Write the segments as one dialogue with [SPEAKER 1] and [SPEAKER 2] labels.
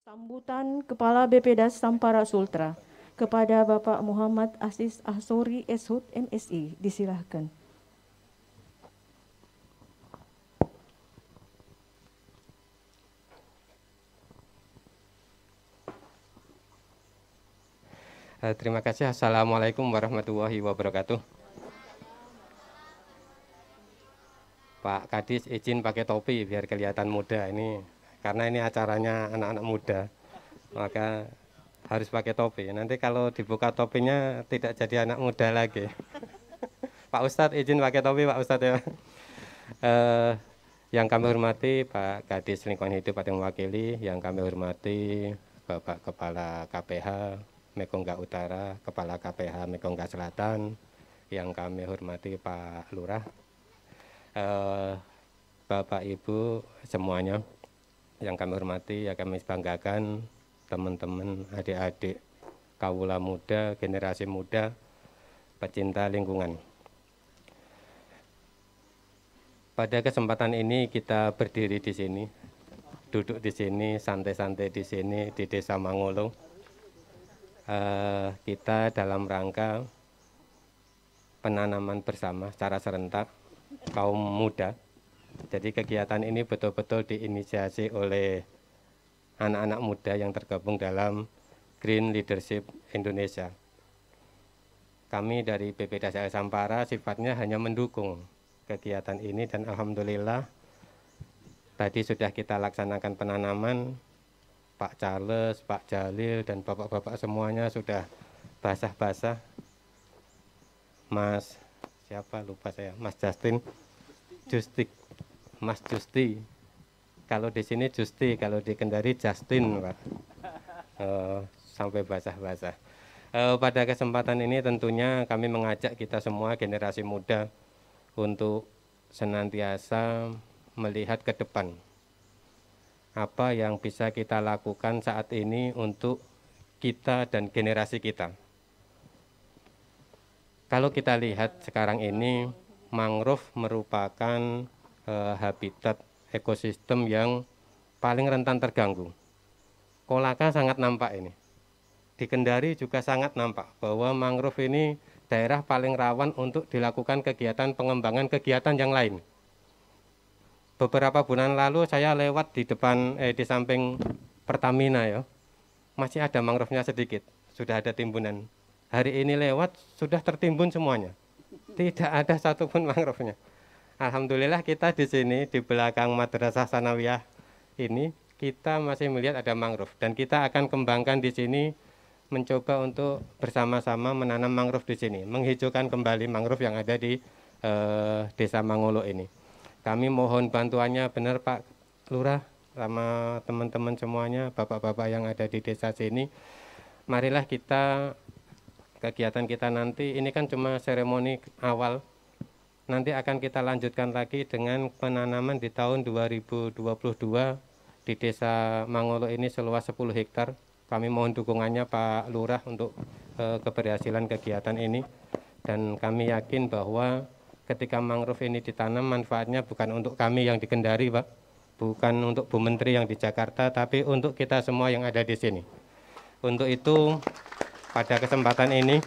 [SPEAKER 1] Sambutan Kepala BPDAS Sampara Sultra kepada Bapak Muhammad Aziz Ahsori SHUT MSI, disilahkan.
[SPEAKER 2] Terima kasih. Assalamualaikum warahmatullahi wabarakatuh. Pak Kadis izin pakai topi biar kelihatan muda ini, karena ini acaranya anak-anak muda, maka harus pakai topi. Nanti kalau dibuka topinya tidak jadi anak muda lagi. Pak Ustadz izin pakai topi Pak Ustadz ya. Eh, yang kami hormati Pak Kadis Lingkungan Hidup yang mewakili, yang kami hormati Bapak Kepala KPH Mekongga Utara, Kepala KPH Mekongga Selatan, yang kami hormati Pak Lurah, Bapak Ibu semuanya, yang kami hormati, yang kami banggakan, teman-teman, adik-adik, kawula muda, generasi muda, pecinta lingkungan. Pada kesempatan ini kita berdiri di sini, duduk di sini, santai-santai di sini, di Desa Mangolo. Kita dalam rangka penanaman bersama secara serentak kaum muda. Jadi kegiatan ini betul-betul diinisiasi oleh anak-anak muda yang tergabung dalam Green Leadership Indonesia. Kami dari BPDAS Sampara sifatnya hanya mendukung kegiatan ini, dan alhamdulillah tadi sudah kita laksanakan penanaman. Pak Charles, Pak Jalil, dan bapak-bapak semuanya sudah basah-basah. Mas siapa lupa saya, Mas Justin, Justik, Mas Justi. Kalau di sini Justi, kalau di Kendari Justin, Pak. Sampai basah-basah. Pada kesempatan ini tentunya kami mengajak kita semua generasi muda untuk senantiasa melihat ke depan. Apa yang bisa kita lakukan saat ini untuk kita dan generasi kita. Kalau kita lihat sekarang ini, mangrove merupakan habitat ekosistem yang paling rentan terganggu. Kolaka sangat nampak ini. Di Kendari juga sangat nampak bahwa mangrove ini daerah paling rawan untuk dilakukan kegiatan pengembangan kegiatan yang lain. Beberapa bulan lalu saya lewat di depan di samping Pertamina ya, masih ada mangrove-nya sedikit, sudah ada timbunan. Hari ini lewat sudah tertimbun semuanya, tidak ada satupun mangrove-nya. Alhamdulillah kita di sini di belakang Madrasah Sanawiyah ini kita masih melihat ada mangrove, dan kita akan kembangkan di sini, mencoba untuk bersama-sama menanam mangrove di sini, menghijaukan kembali mangrove yang ada di Desa Mangolo ini. Kami mohon bantuannya benar Pak Lurah sama teman-teman semuanya, bapak-bapak yang ada di desa sini. Marilah kita, kegiatan kita nanti, ini kan cuma seremoni awal. Nanti akan kita lanjutkan lagi dengan penanaman di tahun 2022 di Desa Mangolo ini seluas 10 hektar. Kami mohon dukungannya Pak Lurah untuk keberhasilan kegiatan ini. Dan kami yakin bahwa ketika mangrove ini ditanam, manfaatnya bukan untuk kami yang di Kendari, Pak. Bukan untuk Bu Menteri yang di Jakarta, tapi untuk kita semua yang ada di sini. Untuk itu, pada kesempatan ini,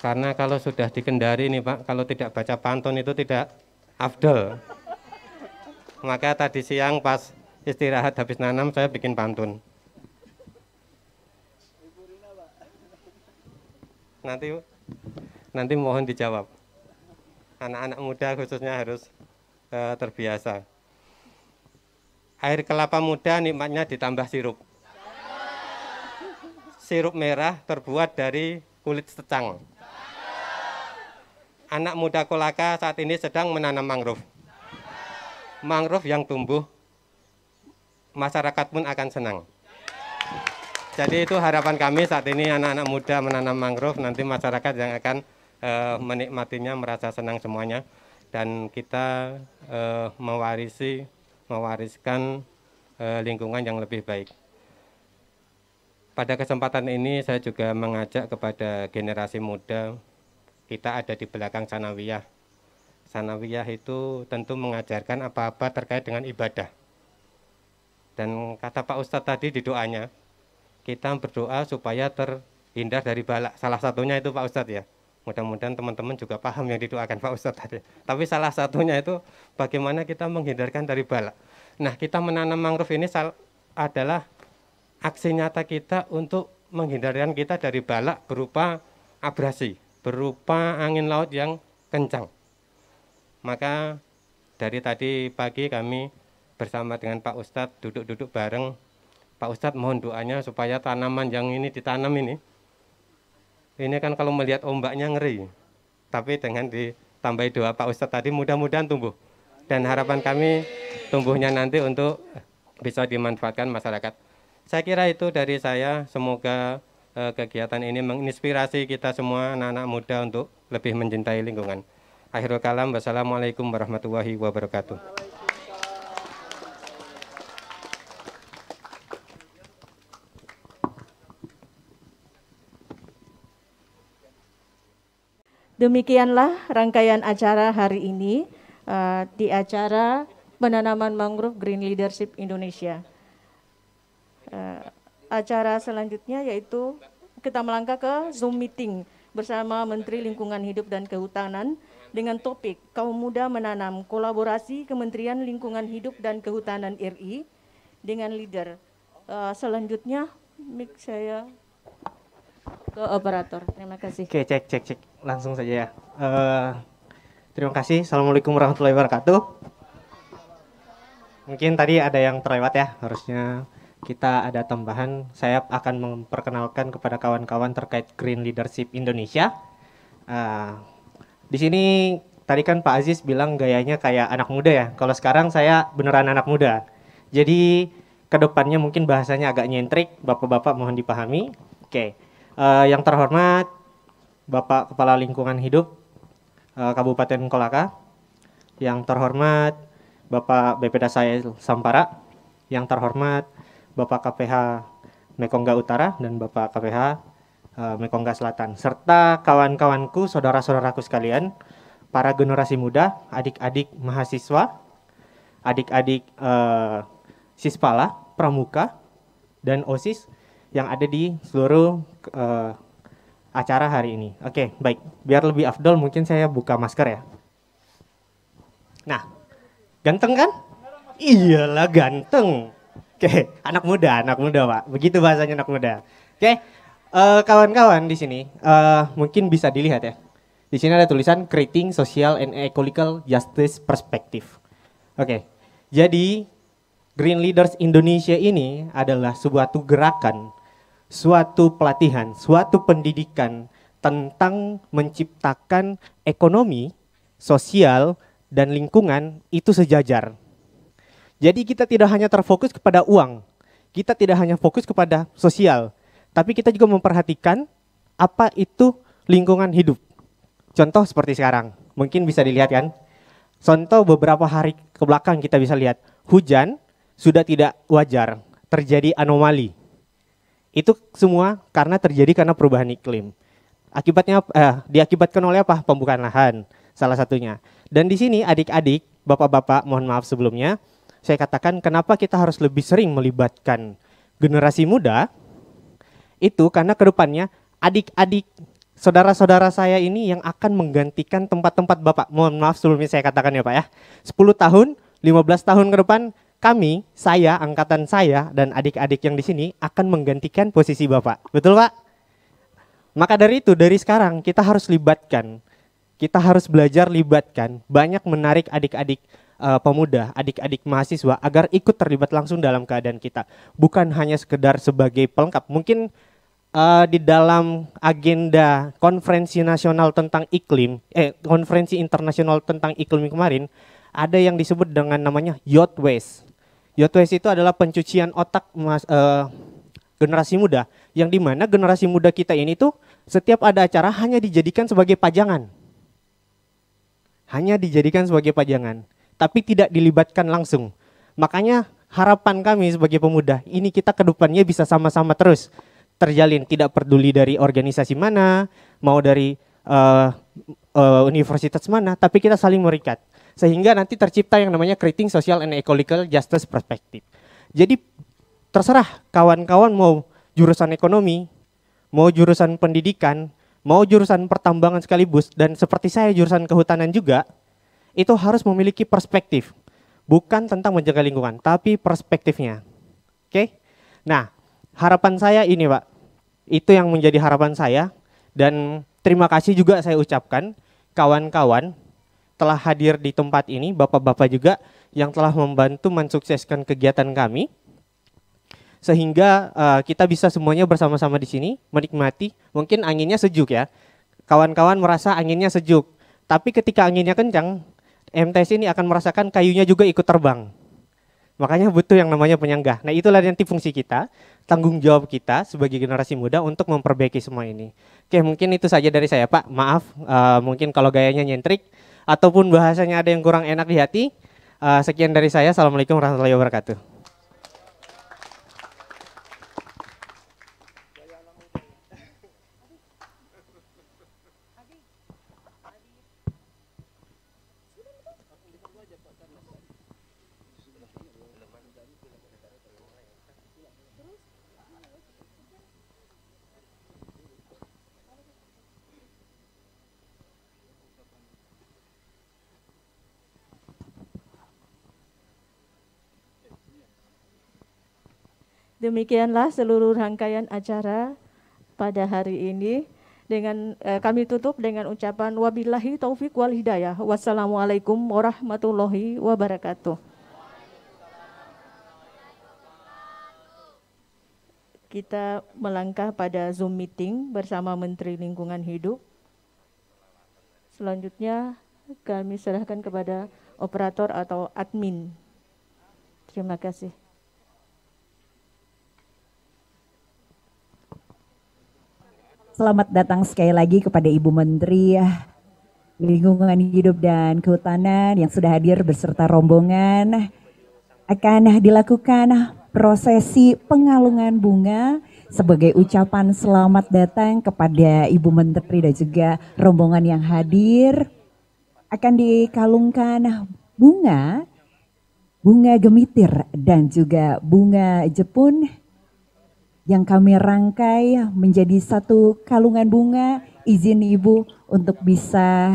[SPEAKER 2] karena kalau sudah di Kendari nih Pak, kalau tidak baca pantun itu tidak afdol. Maka tadi siang pas istirahat habis nanam, saya bikin pantun. Nanti mohon dijawab. Anak-anak muda khususnya harus terbiasa. Air kelapa muda nikmatnya ditambah sirup. Sirup merah terbuat dari kulit secang. Anak muda Kolaka saat ini sedang menanam mangrove. Mangrove yang tumbuh, masyarakat pun akan senang. Jadi itu harapan kami saat ini, anak-anak muda menanam mangrove, nanti masyarakat yang akan menikmatinya merasa senang semuanya. Dan kita mewariskan lingkungan yang lebih baik. Pada kesempatan ini saya juga mengajak kepada generasi muda, kita ada di belakang Sanawiyah. Sanawiyah itu tentu mengajarkan apa-apa terkait dengan ibadah. Dan kata Pak Ustadz tadi di doanya, kita berdoa supaya terhindar dari balak. Salah satunya itu Pak Ustadz ya. Mudah-mudahan teman-teman juga paham yang didoakan Pak Ustadz tadi. Tapi salah satunya itu bagaimana kita menghindarkan dari balak. Nah, kita menanam mangrove ini adalah aksi nyata kita untuk menghindarkan kita dari balak berupa abrasi, berupa angin laut yang kencang. Maka dari tadi pagi kami bersama dengan Pak Ustadz duduk-duduk bareng. Pak Ustadz mohon doanya supaya tanaman yang ini ditanam ini kan kalau melihat ombaknya ngeri. Tapi dengan ditambahi doa Pak Ustadz tadi mudah-mudahan tumbuh. Dan harapan kami tumbuhnya nanti untuk bisa dimanfaatkan masyarakat. Saya kira itu dari saya, semoga kegiatan ini menginspirasi kita semua anak-anak muda untuk lebih mencintai lingkungan. Akhirul kalam, wassalamualaikum warahmatullahi wabarakatuh.
[SPEAKER 1] Demikianlah rangkaian acara hari ini di acara penanaman mangrove Green Leadership Indonesia. Acara selanjutnya yaitu kita melangkah ke Zoom meeting bersama Menteri Lingkungan Hidup dan Kehutanan dengan topik Kaum Muda Menanam, kolaborasi Kementerian Lingkungan Hidup dan Kehutanan RI dengan leader. Selanjutnya mic saya ke operator. Terima kasih.
[SPEAKER 3] Oke, cek. Langsung saja ya. Terima kasih. Assalamualaikum warahmatullahi wabarakatuh. Mungkin tadi ada yang terlewat ya, harusnya kita ada tambahan. Saya akan memperkenalkan kepada kawan-kawan terkait Green Leadership Indonesia. Di sini tadi kan Pak Aziz bilang gayanya kayak anak muda ya. Kalau sekarang saya beneran anak muda. Jadi kedepannya mungkin bahasanya agak nyentrik, bapak-bapak mohon dipahami. Oke. Yang terhormat Bapak Kepala Lingkungan Hidup Kabupaten Kolaka, yang terhormat Bapak BPD saya Sampara, yang terhormat Bapak KPH Mekongga Utara dan Bapak KPH Mekongga Selatan, serta kawan-kawanku, saudara-saudaraku sekalian, para generasi muda, adik-adik mahasiswa, adik-adik Sispala, Pramuka, dan OSIS yang ada di seluruh acara hari ini. Oke, baik. Biar lebih afdol mungkin saya buka masker ya. Nah, ganteng kan? Iyalah ganteng. Oke, anak muda Pak. Begitu bahasanya anak muda. Oke, kawan-kawan di sini mungkin bisa dilihat ya. Di sini ada tulisan Creating Social and Ecological Justice Perspective. Oke, jadi Green Leaders Indonesia ini adalah suatu gerakan, suatu pelatihan, suatu pendidikan tentang menciptakan ekonomi, sosial, dan lingkungan itu sejajar. Jadi kita tidak hanya terfokus kepada uang, kita tidak hanya fokus kepada sosial, tapi kita juga memperhatikan apa itu lingkungan hidup. Contoh seperti sekarang, mungkin bisa dilihat kan? Contoh beberapa hari ke belakang kita bisa lihat, hujan sudah tidak wajar, terjadi anomali. Itu semua karena perubahan iklim. Akibatnya diakibatkan oleh apa? Pembukaan lahan, salah satunya. Dan di sini adik-adik, bapak-bapak, mohon maaf sebelumnya, saya katakan kenapa kita harus lebih sering melibatkan generasi muda, itu karena kedepannya adik-adik, saudara-saudara saya ini yang akan menggantikan tempat-tempat bapak. Mohon maaf sebelumnya saya katakan ya Pak ya, 10 tahun, 15 tahun ke depan, kami, saya, angkatan saya, dan adik-adik yang di sini akan menggantikan posisi Bapak. Betul Pak? Maka dari itu, dari sekarang kita harus libatkan, kita harus belajar libatkan, banyak menarik adik-adik pemuda, adik-adik mahasiswa agar ikut terlibat langsung dalam keadaan kita. Bukan hanya sekedar sebagai pelengkap. Mungkin di dalam agenda konferensi nasional tentang iklim, konferensi internasional tentang iklim kemarin, ada yang disebut dengan namanya youth waste. Youth waste itu adalah pencucian otak generasi muda, yang dimana generasi muda kita ini tuh setiap ada acara hanya dijadikan sebagai pajangan. Hanya dijadikan sebagai pajangan, tapi tidak dilibatkan langsung. Makanya harapan kami sebagai pemuda, ini kita ke depannya bisa sama-sama terus terjalin, tidak peduli dari organisasi mana, mau dari universitas mana, tapi kita saling mengikat. Sehingga nanti tercipta yang namanya Creating Social and Ecological Justice Perspective. Jadi terserah kawan-kawan mau jurusan ekonomi, mau jurusan pendidikan, mau jurusan pertambangan sekaligus, dan seperti saya jurusan kehutanan juga, itu harus memiliki perspektif. Bukan tentang menjaga lingkungan, tapi perspektifnya. Oke? Nah, harapan saya ini Pak, itu yang menjadi harapan saya, dan terima kasih juga saya ucapkan kawan-kawan telah hadir di tempat ini, bapak-bapak juga yang telah membantu mensukseskan kegiatan kami, sehingga kita bisa semuanya bersama-sama di sini menikmati. Mungkin anginnya sejuk ya, kawan-kawan merasa anginnya sejuk, tapi ketika anginnya kencang, MTS ini akan merasakan kayunya juga ikut terbang. Makanya butuh yang namanya penyanggah. Nah itulah nanti fungsi kita, tanggung jawab kita sebagai generasi muda untuk memperbaiki semua ini. Oke, mungkin itu saja dari saya Pak, maaf mungkin kalau gayanya nyentrik ataupun bahasanya ada yang kurang enak di hati. Sekian dari saya, Assalamualaikum warahmatullahi wabarakatuh.
[SPEAKER 1] Demikianlah seluruh rangkaian acara pada hari ini. Dengan kami tutup dengan ucapan wabillahi taufik wal hidayah. Wassalamualaikum warahmatullahi wabarakatuh. Kita melangkah pada Zoom meeting bersama Menteri Lingkungan Hidup. Selanjutnya kami serahkan kepada operator atau admin. Terima kasih.
[SPEAKER 4] Selamat datang sekali lagi kepada Ibu Menteri Lingkungan Hidup dan Kehutanan yang sudah hadir beserta rombongan. Akan dilakukan prosesi pengalungan bunga sebagai ucapan selamat datang kepada Ibu Menteri dan juga rombongan yang hadir. Akan dikalungkan bunga gemitir dan juga bunga jepun yang kami rangkai menjadi satu kalungan bunga. Izin Ibu untuk bisa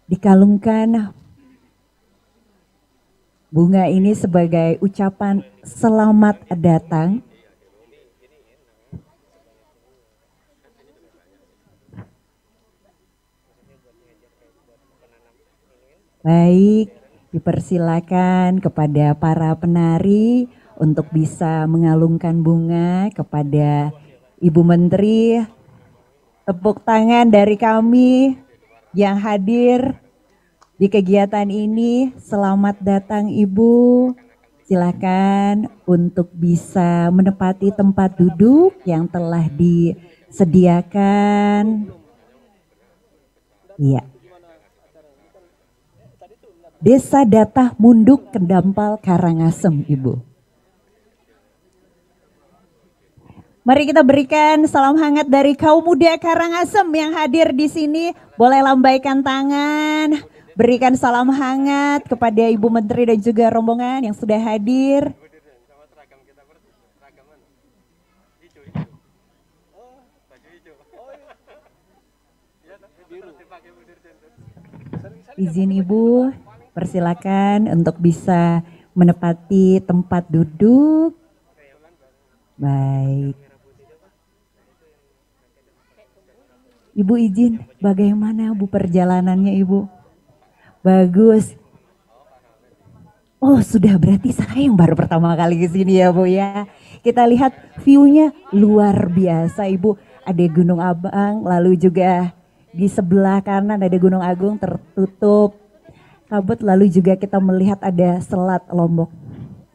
[SPEAKER 4] dikalungkan bunga ini sebagai ucapan selamat datang. Baik, dipersilakan kepada para penari untuk bisa mengalungkan bunga kepada Ibu Menteri. Tepuk tangan dari kami yang hadir di kegiatan ini. Selamat datang Ibu. Silakan untuk bisa menempati tempat duduk yang telah disediakan. Iya. Desa Datah Munduk, Kendampal, Karangasem, Ibu. Mari kita berikan salam hangat dari kaum muda Karangasem yang hadir di sini. Boleh lambaikan tangan, berikan salam hangat kepada Ibu Menteri dan juga rombongan yang sudah hadir. Izin Ibu, persilakan untuk bisa menempati tempat duduk. Baik. Ibu izin, bagaimana Bu perjalanannya Ibu? Bagus. Oh sudah, berarti saya yang baru pertama kali ke sini ya Bu ya. Kita lihat view-nya luar biasa Ibu. Ada Gunung Abang, lalu juga di sebelah kanan ada Gunung Agung tertutup kabut. Lalu juga kita melihat ada Selat Lombok.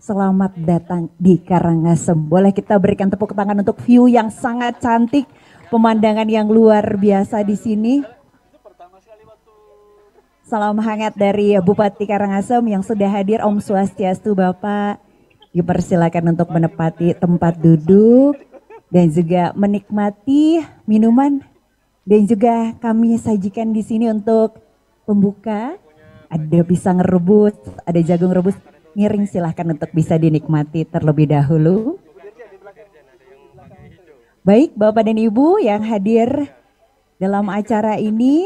[SPEAKER 4] Selamat datang di Karangasem. Boleh kita berikan tepuk tangan untuk view yang sangat cantik. Pemandangan yang luar biasa di sini. Salam hangat dari Bupati Karangasem yang sudah hadir. Om Swastiastu Bapak. Dipersilakan untuk menempati tempat duduk dan juga menikmati minuman. Dan juga kami sajikan di sini untuk pembuka. Ada pisang rebus, ada jagung rebus. Ngiring silahkan untuk bisa dinikmati terlebih dahulu. Baik Bapak dan Ibu yang hadir dalam acara ini,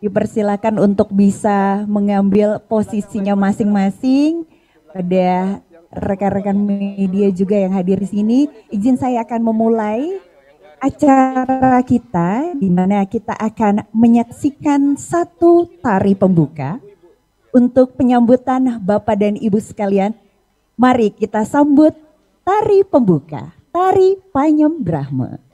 [SPEAKER 4] dipersilakan untuk bisa mengambil posisinya masing-masing. Pada rekan-rekan media juga yang hadir di sini, izin saya akan memulai acara kita di mana kita akan menyaksikan satu tari pembuka untuk penyambutan Bapak dan Ibu sekalian. Mari kita sambut tari pembuka, tari Panyem Brahma.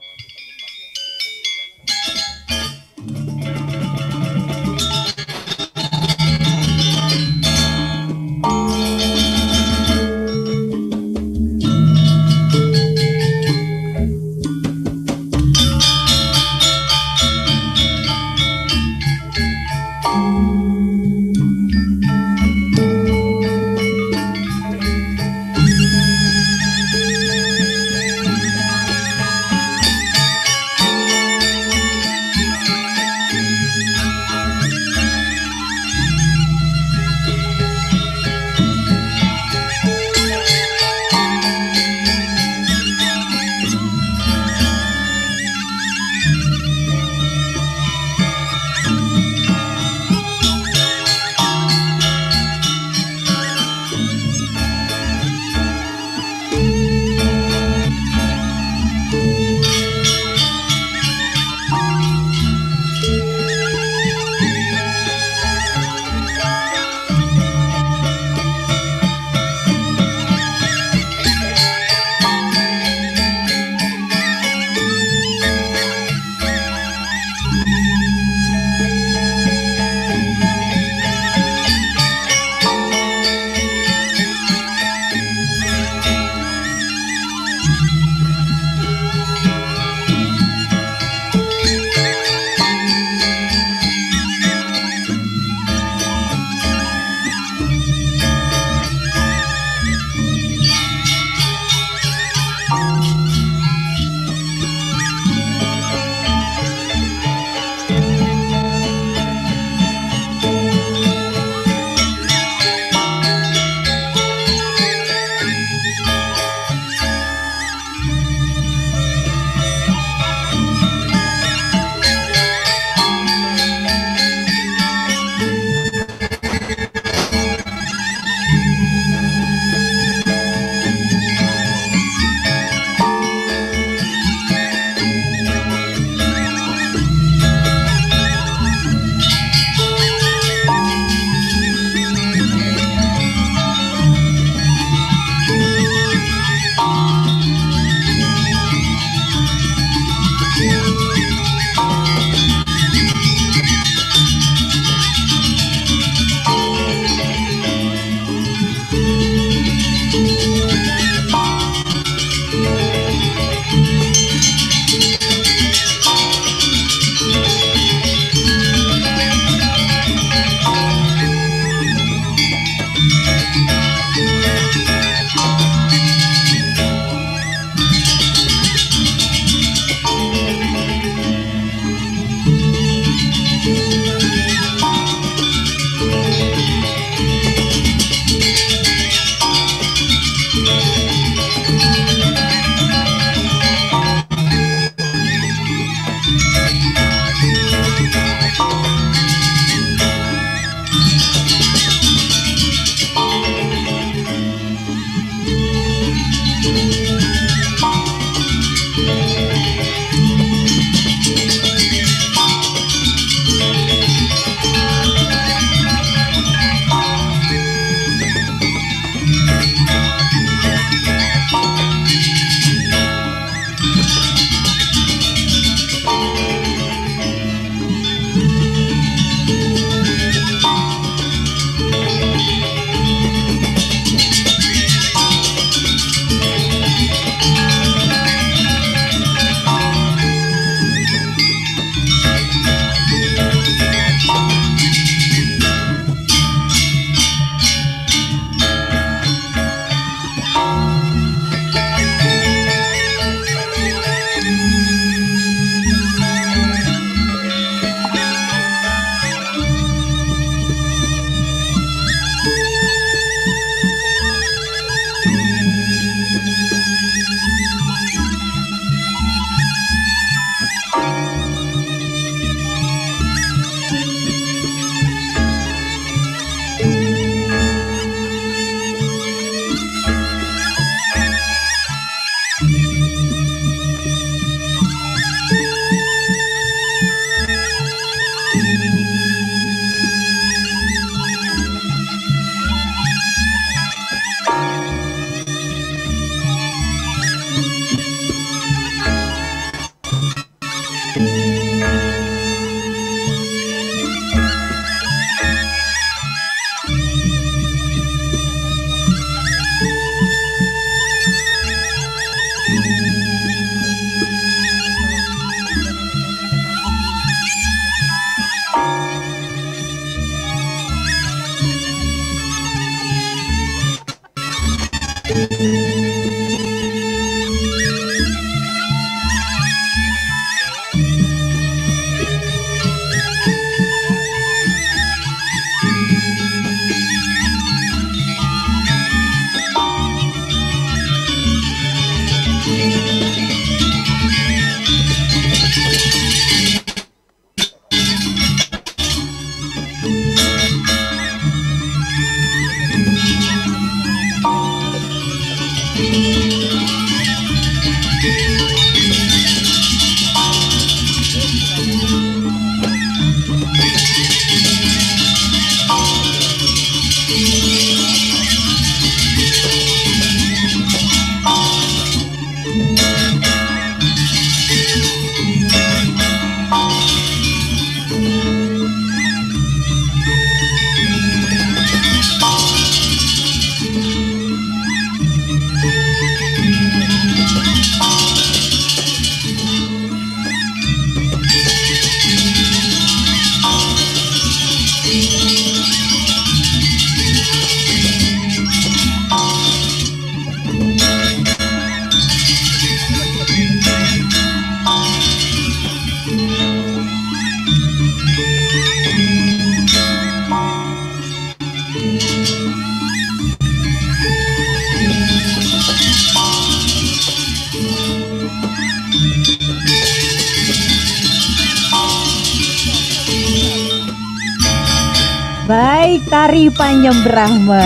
[SPEAKER 4] Baik, tari Panjang Brahma.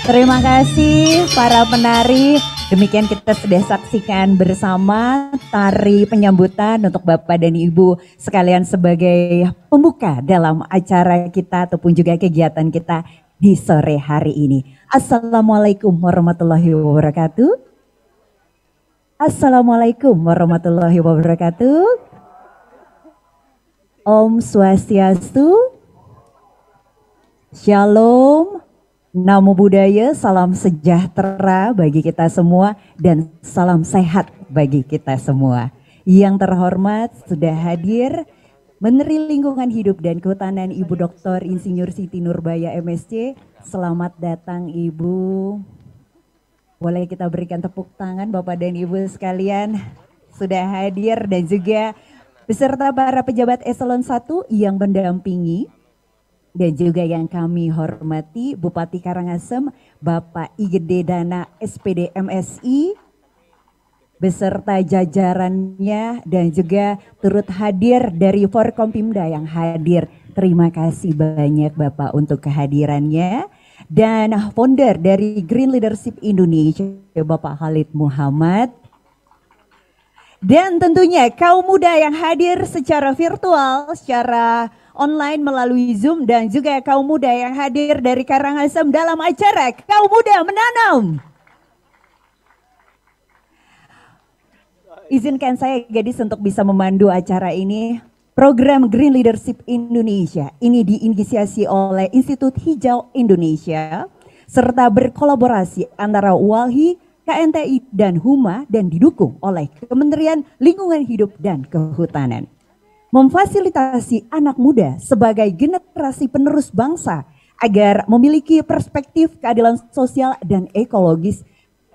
[SPEAKER 4] Terima kasih para penari. Demikian kita sudah saksikan bersama tari penyambutan untuk Bapak dan Ibu sekalian sebagai pembuka dalam acara kita ataupun juga kegiatan kita di sore hari ini. Assalamualaikum warahmatullahi wabarakatuh. Assalamualaikum warahmatullahi wabarakatuh. Om Swastiastu. Shalom, Namo Buddhaya, salam sejahtera bagi kita semua dan salam sehat bagi kita semua. Yang terhormat sudah hadir Menteri Lingkungan Hidup dan Kehutanan Ibu Dr. Insinyur Siti Nurbaya MSc. Selamat datang Ibu. Boleh kita berikan tepuk tangan Bapak dan Ibu sekalian sudah hadir dan juga beserta para pejabat eselon 1 yang mendampingi. Dan juga yang kami hormati Bupati Karangasem, Bapak Igede Dana SPD MSI, beserta jajarannya dan juga turut hadir dari Forkompimda yang hadir. Terima kasih banyak Bapak untuk kehadirannya. Dan founder dari Green Leadership Indonesia, Bapak Khalid Muhammad. Dan tentunya kaum muda yang hadir secara virtual, secara online melalui Zoom dan juga kaum muda yang hadir dari Karangasem dalam acara Kaum Muda Menanam. Izinkan saya gadis untuk bisa memandu acara ini. Program Green Leadership Indonesia ini diinisiasi oleh Institut Hijau Indonesia serta berkolaborasi antara WALHI, KNTI dan HUMA dan didukung oleh Kementerian Lingkungan Hidup dan Kehutanan. Memfasilitasi anak muda sebagai generasi penerus bangsa agar memiliki perspektif keadilan sosial dan ekologis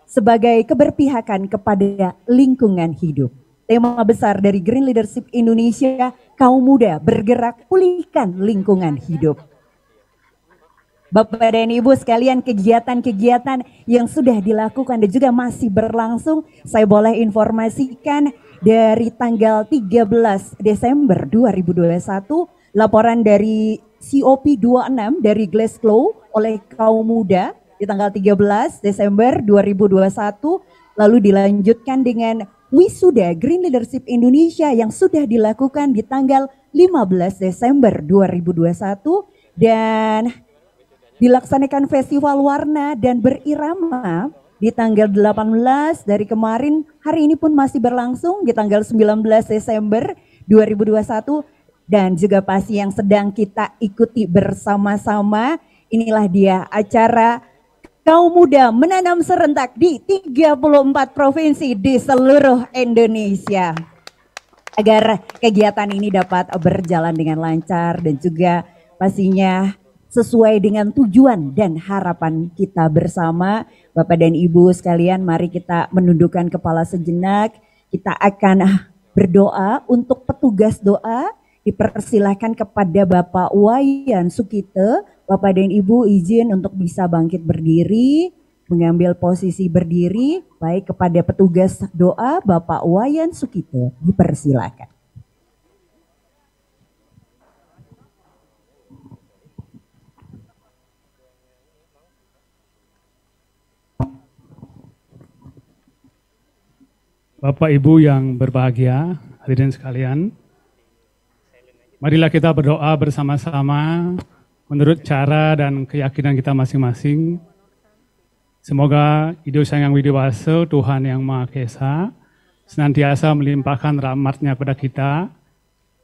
[SPEAKER 4] sebagai keberpihakan kepada lingkungan hidup. Tema besar dari Green Leadership Indonesia, kaum muda bergerak pulihkan lingkungan hidup. Bapak dan Ibu sekalian, kegiatan-kegiatan yang sudah dilakukan dan juga masih berlangsung, saya boleh informasikan dari tanggal 13 Desember 2021, laporan dari COP26 dari Glasgow oleh kaum muda di tanggal 13 Desember 2021, lalu dilanjutkan dengan wisuda Green Leadership Indonesia yang sudah dilakukan di tanggal 15 Desember 2021 dan dilaksanakan festival warna dan berirama di tanggal 18 dari kemarin, hari ini pun masih berlangsung di tanggal 19 Desember 2021 dan juga pasti yang sedang kita ikuti bersama-sama. Inilah dia acara Kaum Muda Menanam serentak di 34 provinsi di seluruh Indonesia. Agar kegiatan ini dapat berjalan dengan lancar dan juga pastinya sesuai dengan tujuan dan harapan kita bersama. Bapak dan Ibu sekalian, mari kita menundukkan kepala sejenak. Kita akan berdoa untuk petugas doa. Dipersilahkan kepada Bapak Wayan Sukite. Bapak dan Ibu izin untuk bisa bangkit berdiri, mengambil posisi berdiri. Baik, kepada petugas doa Bapak Wayan Sukite, dipersilahkan.
[SPEAKER 5] Bapak Ibu yang berbahagia, hadirin sekalian, marilah kita berdoa bersama-sama menurut cara dan keyakinan kita masing-masing. Semoga Ido Sang Yang Widiwasa, Tuhan Yang Maha Esa, senantiasa melimpahkan rahmat-Nya kepada kita,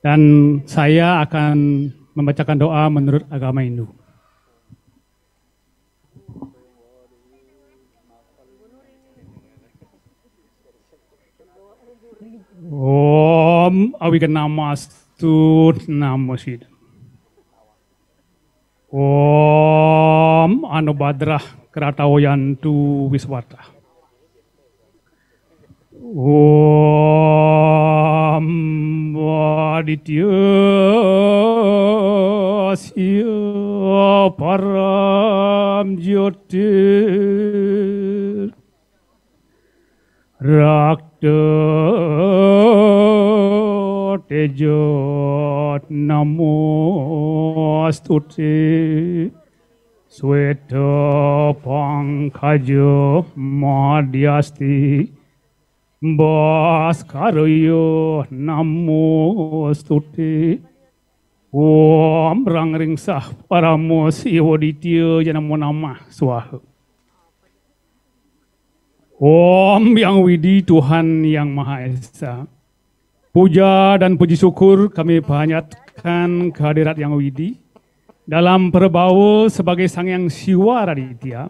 [SPEAKER 5] dan saya akan membacakan doa menurut agama Hindu. Om Aviganamastu Namosid. Om Anubadrah Kratawayantu Wiswata. Om Aditya Sya Param Jyotir Rakta Tejot Namostute Sweta Pankhaja Madhyasti Bhaskarayo Namostute Om Rangringsah Paramo Sivoditya Janamo Namah Swaha. Om Yang Widi Tuhan Yang Maha Esa, puja dan puji syukur kami panjatkan kehadirat Yang Widi dalam perbawa sebagai Sang Yang Siwa Raditya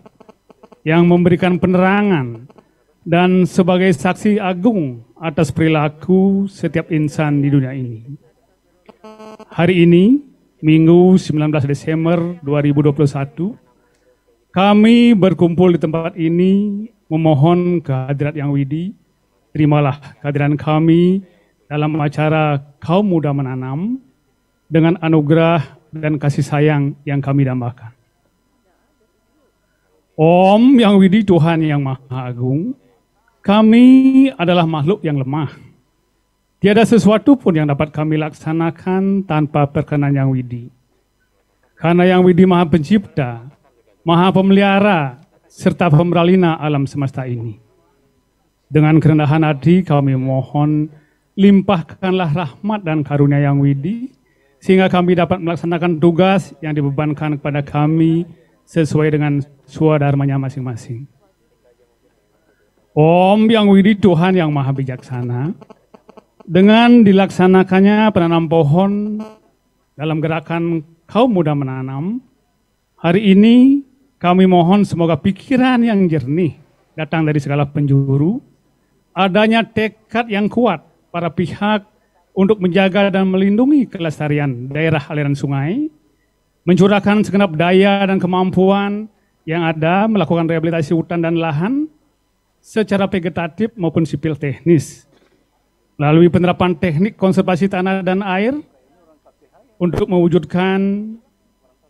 [SPEAKER 5] yang memberikan penerangan dan sebagai saksi agung atas perilaku setiap insan di dunia ini. Hari ini, Minggu 19 Desember 2021, kami berkumpul di tempat ini memohon kehadirat Yang Widi. Terimalah kehadiran kami dalam acara Kaum Muda Menanam dengan anugerah dan kasih sayang yang kami dambakan. Om Yang Widi Tuhan Yang Maha Agung, kami adalah makhluk yang lemah. Tiada sesuatu pun yang dapat kami laksanakan tanpa perkenan Yang Widi. Karena Yang Widi Maha Pencipta, Maha Pemelihara, serta pemberalina alam semesta ini. Dengan kerendahan hati kami mohon, limpahkanlah rahmat dan karunia Yang Widi, sehingga kami dapat melaksanakan tugas yang dibebankan kepada kami sesuai dengan swadharmanya masing-masing. Om Yang Widi Tuhan Yang Maha Bijaksana, dengan dilaksanakannya penanam pohon dalam gerakan Kaum Muda Menanam, hari ini kami mohon semoga pikiran yang jernih datang dari segala penjuru, adanya tekad yang kuat para pihak untuk menjaga dan melindungi kelestarian daerah aliran sungai, mencurahkan segenap daya dan kemampuan yang ada melakukan rehabilitasi hutan dan lahan secara vegetatif maupun sipil teknis, melalui penerapan teknik konservasi tanah dan air untuk mewujudkan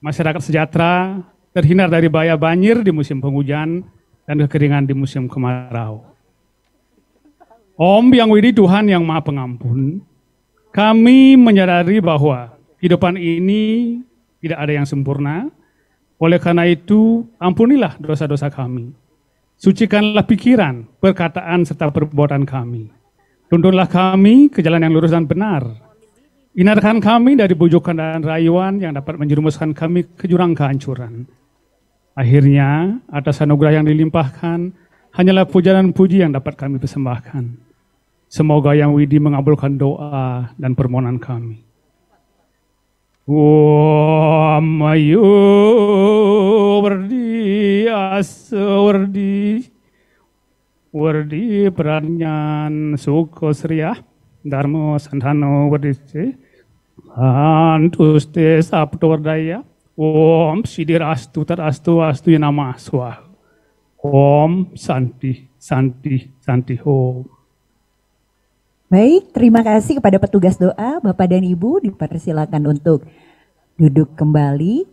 [SPEAKER 5] masyarakat sejahtera, terhindar dari bahaya banjir di musim penghujan dan kekeringan di musim kemarau. Om Yang Widi Tuhan Yang Maha Pengampun, kami menyadari bahwa kehidupan ini tidak ada yang sempurna. Oleh karena itu, ampunilah dosa-dosa kami. Sucikanlah pikiran, perkataan, serta perbuatan kami. Tuntunlah kami ke jalan yang lurus dan benar. Hindarkan kami dari bujukan dan rayuan yang dapat menjerumuskan kami ke jurang kehancuran. Akhirnya, atas anugerah yang dilimpahkan, hanyalah puja dan puji yang dapat kami persembahkan. Semoga Yang Widi mengabulkan doa dan permohonan kami. Om Ayu Wardi Wardi Pranyan Sukosriya Dharma Santano Wardi Antuste Sabtu Wardaya Om Sidirastu Tarastu Astu Nama Swah. Om Santi Santi Santi Om.
[SPEAKER 4] Baik, terima kasih kepada petugas doa, Bapak dan Ibu, dipersilakan untuk duduk kembali.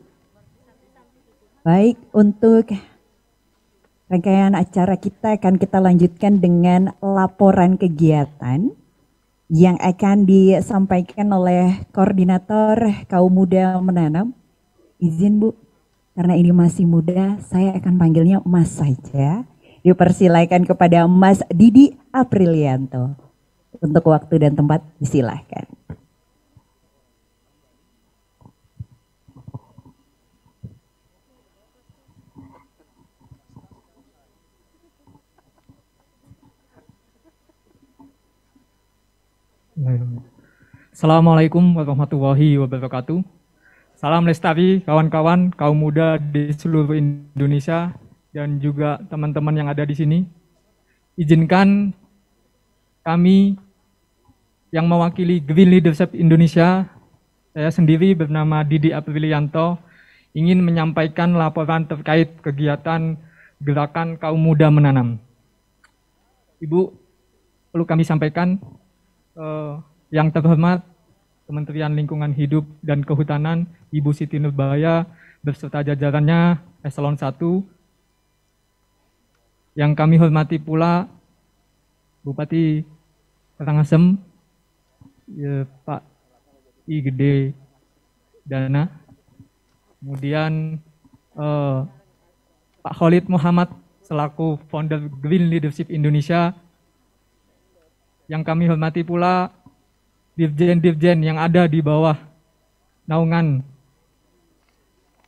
[SPEAKER 4] Baik, untuk rangkaian acara kita akan kita lanjutkan dengan laporan kegiatan yang akan disampaikan oleh Koordinator Kaum Muda Menanam. Izin Bu, karena ini masih muda, saya akan panggilnya Mas saja. Dipersilakan kepada Mas Didi Aprilianto. Untuk waktu dan tempat disilahkan.
[SPEAKER 6] Assalamualaikum warahmatullahi wabarakatuh. Salam lestari kawan-kawan kaum muda di seluruh Indonesia dan juga teman-teman yang ada di sini. Izinkan kami yang mewakili Green Leadership Indonesia, saya sendiri bernama Didi Aprilianto, ingin menyampaikan laporan terkait kegiatan Gerakan Kaum Muda Menanam. Ibu, perlu kami sampaikan, yang terhormat Kementerian Lingkungan Hidup dan Kehutanan, Ibu Siti Nurbaya beserta jajarannya Eselon 1. Yang kami hormati pula Bupati Karangasem, ya, Pak I Gede Dana, kemudian Pak Khalid Muhammad selaku founder Green Leadership Indonesia. Yang kami hormati pula dirjen-dirjen yang ada di bawah naungan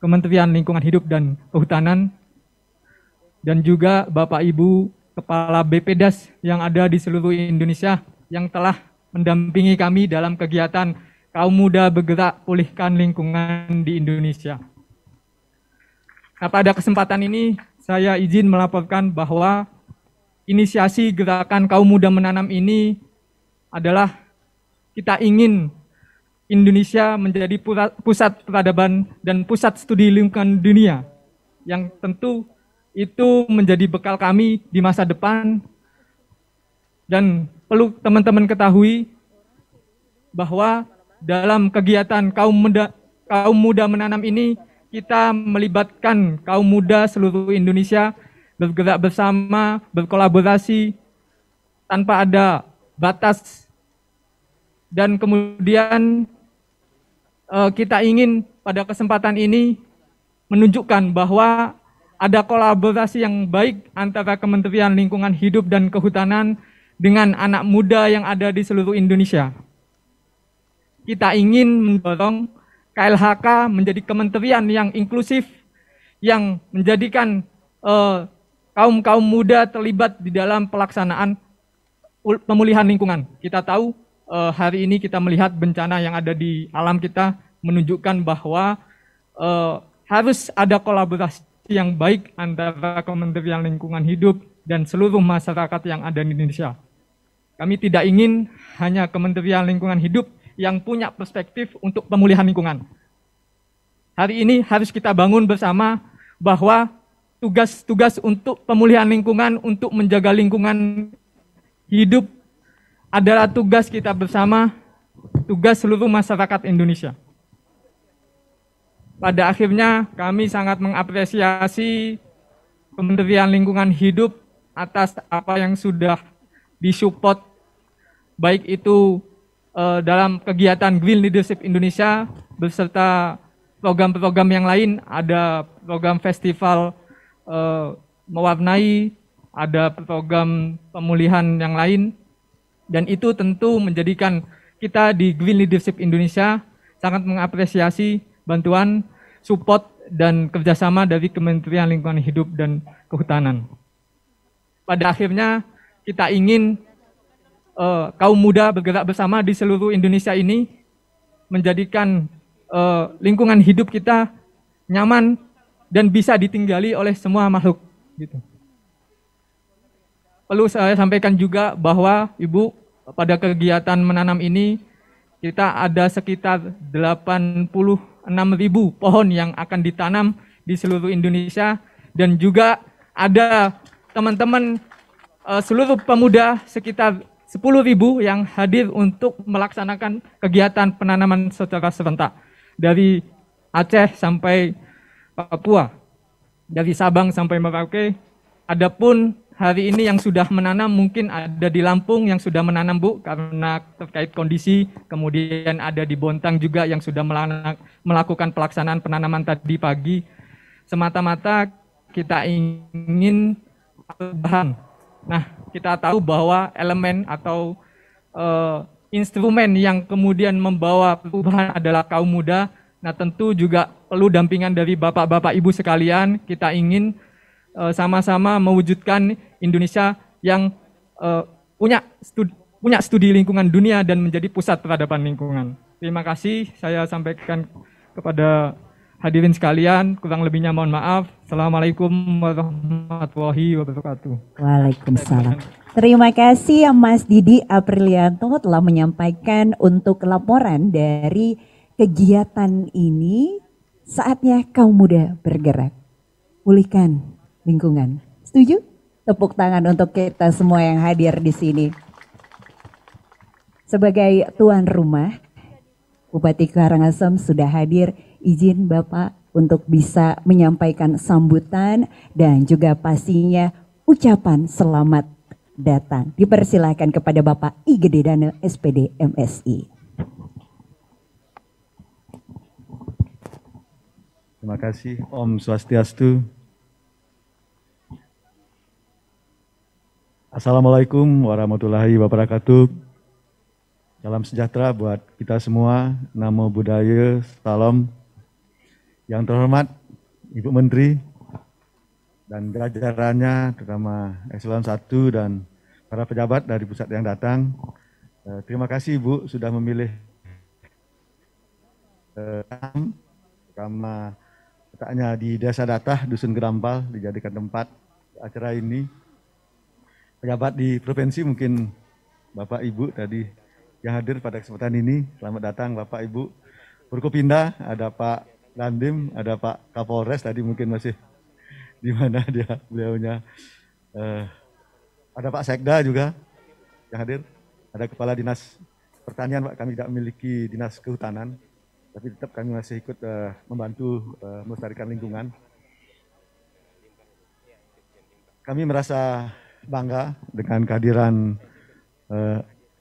[SPEAKER 6] Kementerian Lingkungan Hidup dan Kehutanan, dan juga Bapak Ibu Kepala BPDAS yang ada di seluruh Indonesia yang telah mendampingi kami dalam kegiatan Kaum Muda Bergerak Pulihkan Lingkungan di Indonesia. Nah, pada kesempatan ini saya izin melaporkan bahwa inisiasi gerakan Kaum Muda Menanam ini adalah kita ingin Indonesia menjadi pusat peradaban dan pusat studi lingkungan dunia, yang tentu itu menjadi bekal kami di masa depan. Dan perlu teman-teman ketahui bahwa dalam kegiatan kaum muda menanam ini kita melibatkan kaum muda seluruh Indonesia bergerak bersama, berkolaborasi tanpa ada batas. Dan kemudian kita ingin pada kesempatan ini menunjukkan bahwa ada kolaborasi yang baik antara Kementerian Lingkungan Hidup dan Kehutanan dengan anak muda yang ada di seluruh Indonesia. Kita ingin mendorong KLHK menjadi kementerian yang inklusif, yang menjadikan kaum muda terlibat di dalam pelaksanaan pemulihan lingkungan. Kita tahu hari ini kita melihat bencana yang ada di alam kita menunjukkan bahwa harus ada kolaborasi yang baik antara Kementerian Lingkungan Hidup dan seluruh masyarakat yang ada di Indonesia. Kami tidak ingin hanya Kementerian Lingkungan Hidup yang punya perspektif untuk pemulihan lingkungan. Hari ini harus kita bangun bersama bahwa tugas-tugas untuk pemulihan lingkungan, untuk menjaga lingkungan hidup adalah tugas kita bersama, tugas seluruh masyarakat Indonesia. Pada akhirnya kami sangat mengapresiasi Kementerian Lingkungan Hidup atas apa yang sudah disupport, baik itu dalam kegiatan Green Leadership Indonesia beserta program-program yang lain. Ada program festival mewarnai, ada program pemulihan yang lain, dan itu tentu menjadikan kita di Green Leadership Indonesia sangat mengapresiasi bantuan, support, dan kerjasama dari Kementerian Lingkungan Hidup dan Kehutanan. Pada akhirnya kita ingin kaum muda bergerak bersama di seluruh Indonesia ini menjadikan lingkungan hidup kita nyaman dan bisa ditinggali oleh semua makhluk. Gitu. Perlu saya sampaikan juga bahwa Ibu, pada kegiatan menanam ini kita ada sekitar 86.000 pohon yang akan ditanam di seluruh Indonesia, dan juga ada teman-teman seluruh pemuda sekitar 10.000 yang hadir untuk melaksanakan kegiatan penanaman secara serentak dari Aceh sampai Papua, dari Sabang sampai Merauke. Adapun hari ini yang sudah menanam mungkin ada di Lampung yang sudah menanam, Bu, karena terkait kondisi. Kemudian ada di Bontang juga yang sudah melakukan pelaksanaan penanaman tadi pagi. Semata-mata kita ingin perubahan. Nah, kita tahu bahwa elemen atau instrumen yang kemudian membawa perubahan adalah kaum muda. Nah, tentu juga perlu dampingan dari bapak-bapak ibu sekalian. Kita ingin sama-sama mewujudkan Indonesia yang punya studi lingkungan dunia dan menjadi pusat peradaban lingkungan. Terima kasih, saya sampaikan kepada hadirin sekalian, kurang lebihnya mohon maaf. Assalamualaikum warahmatullahi wabarakatuh.
[SPEAKER 4] Waalaikumsalam. Terima kasih Mas Didi Aprilianto telah menyampaikan untuk laporan dari kegiatan ini. Saatnya kaum muda bergerak, pulihkan lingkungan. Setuju? Tepuk tangan untuk kita semua yang hadir di sini. Sebagai tuan rumah, Bupati Karangasem sudah hadir. Izin Bapak untuk bisa menyampaikan sambutan dan juga pastinya ucapan selamat datang. Dipersilakan kepada Bapak I Gede Dana SPD MSI.
[SPEAKER 7] Terima kasih. Om Swastiastu. Assalamualaikum warahmatullahi wabarakatuh. Salam sejahtera buat kita semua. Namo Buddhaya, salam. Yang terhormat Ibu Menteri dan jajarannya, terutama Eselon 1 dan para pejabat dari pusat yang datang. Terima kasih Ibu sudah memilih karena letaknya di Desa Datah, Dusun Gerampal, dijadikan tempat acara ini. Pejabat di provinsi mungkin Bapak Ibu tadi yang hadir pada kesempatan ini, selamat datang Bapak Ibu. Forkopimda, ada Pak Dandim, ada Pak Kapolres tadi mungkin masih di mana dia beliaunya. Ada Pak Sekda juga yang hadir. Ada Kepala Dinas Pertanian, Pak, kami tidak memiliki Dinas Kehutanan, tapi tetap kami masih ikut membantu melestarikan lingkungan. Kami merasa bangga dengan kehadiran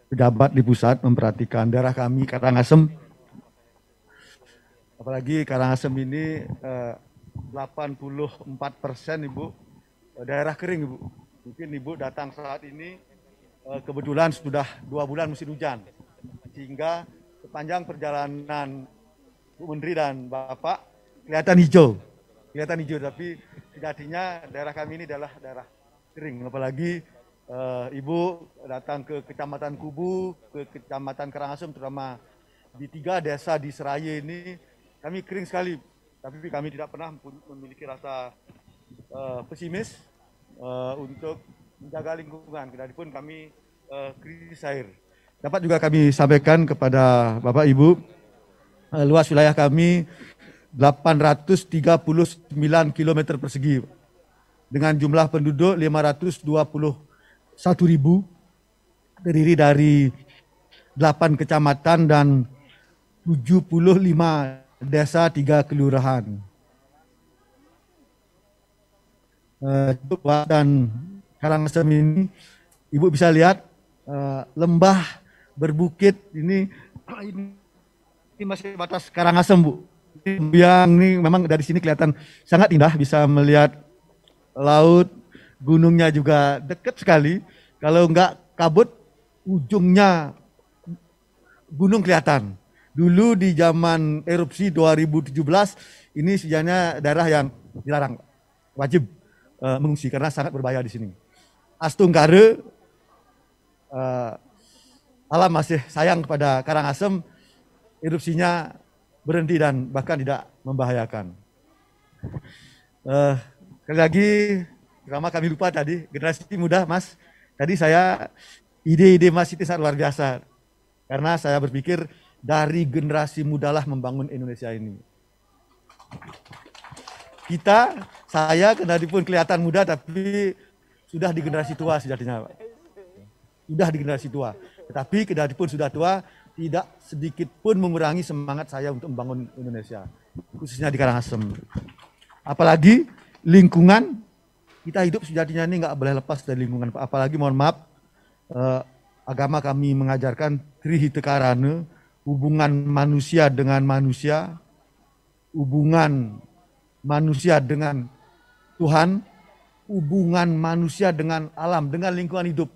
[SPEAKER 7] pejabat di pusat memperhatikan daerah kami, Karangasem. Apalagi Karangasem ini 84% Ibu daerah kering Ibu. Mungkin Ibu datang saat ini kebetulan sudah 2 bulan musim hujan. Sehingga sepanjang perjalanan Bu Menteri dan Bapak kelihatan hijau. Kelihatan hijau, tapi sejatinya daerah kami ini adalah daerah kering. Apalagi Ibu datang ke Kecamatan Kubu, ke Kecamatan Karangasem, terutama di 3 desa di Seraya ini, kami kering sekali. Tapi kami tidak pernah memiliki rasa pesimis untuk menjaga lingkungan. Kendalipun kami krisis air. Dapat juga kami sampaikan kepada Bapak Ibu, luas wilayah kami 839 km persegi dengan jumlah penduduk 521.000, terdiri dari 8 kecamatan dan 75 desa, 3 kelurahan. Dan Karangasem ini, Ibu bisa lihat lembah berbukit ini masih batas Karangasem, Bu. Yang ini memang dari sini kelihatan sangat indah, bisa melihat laut, gunungnya juga dekat sekali. Kalau enggak kabut, ujungnya gunung kelihatan. Dulu di zaman erupsi 2017, ini sebenarnya daerah yang dilarang, wajib mengungsi karena sangat berbahaya di sini. Astunggare, alam masih sayang kepada Karangasem, erupsinya berhenti dan bahkan tidak membahayakan. Sekali lagi, pertama kami lupa tadi, generasi muda, Mas. Tadi ide-ide Mas itu sangat luar biasa. Karena saya berpikir dari generasi mudalah membangun Indonesia ini. Saya kendalipun kelihatan muda, tapi sudah di generasi tua sejatinya, Pak. Sudah di generasi tua. Tetapi kendalipun sudah tua, tidak sedikit pun mengurangi semangat saya untuk membangun Indonesia. Khususnya di Karangasem. Apalagi lingkungan, kita hidup sejatinya ini nggak boleh lepas dari lingkungan. Apalagi mohon maaf, agama kami mengajarkan trihitekarana, hubungan manusia dengan manusia, hubungan manusia dengan Tuhan, hubungan manusia dengan alam, dengan lingkungan hidup.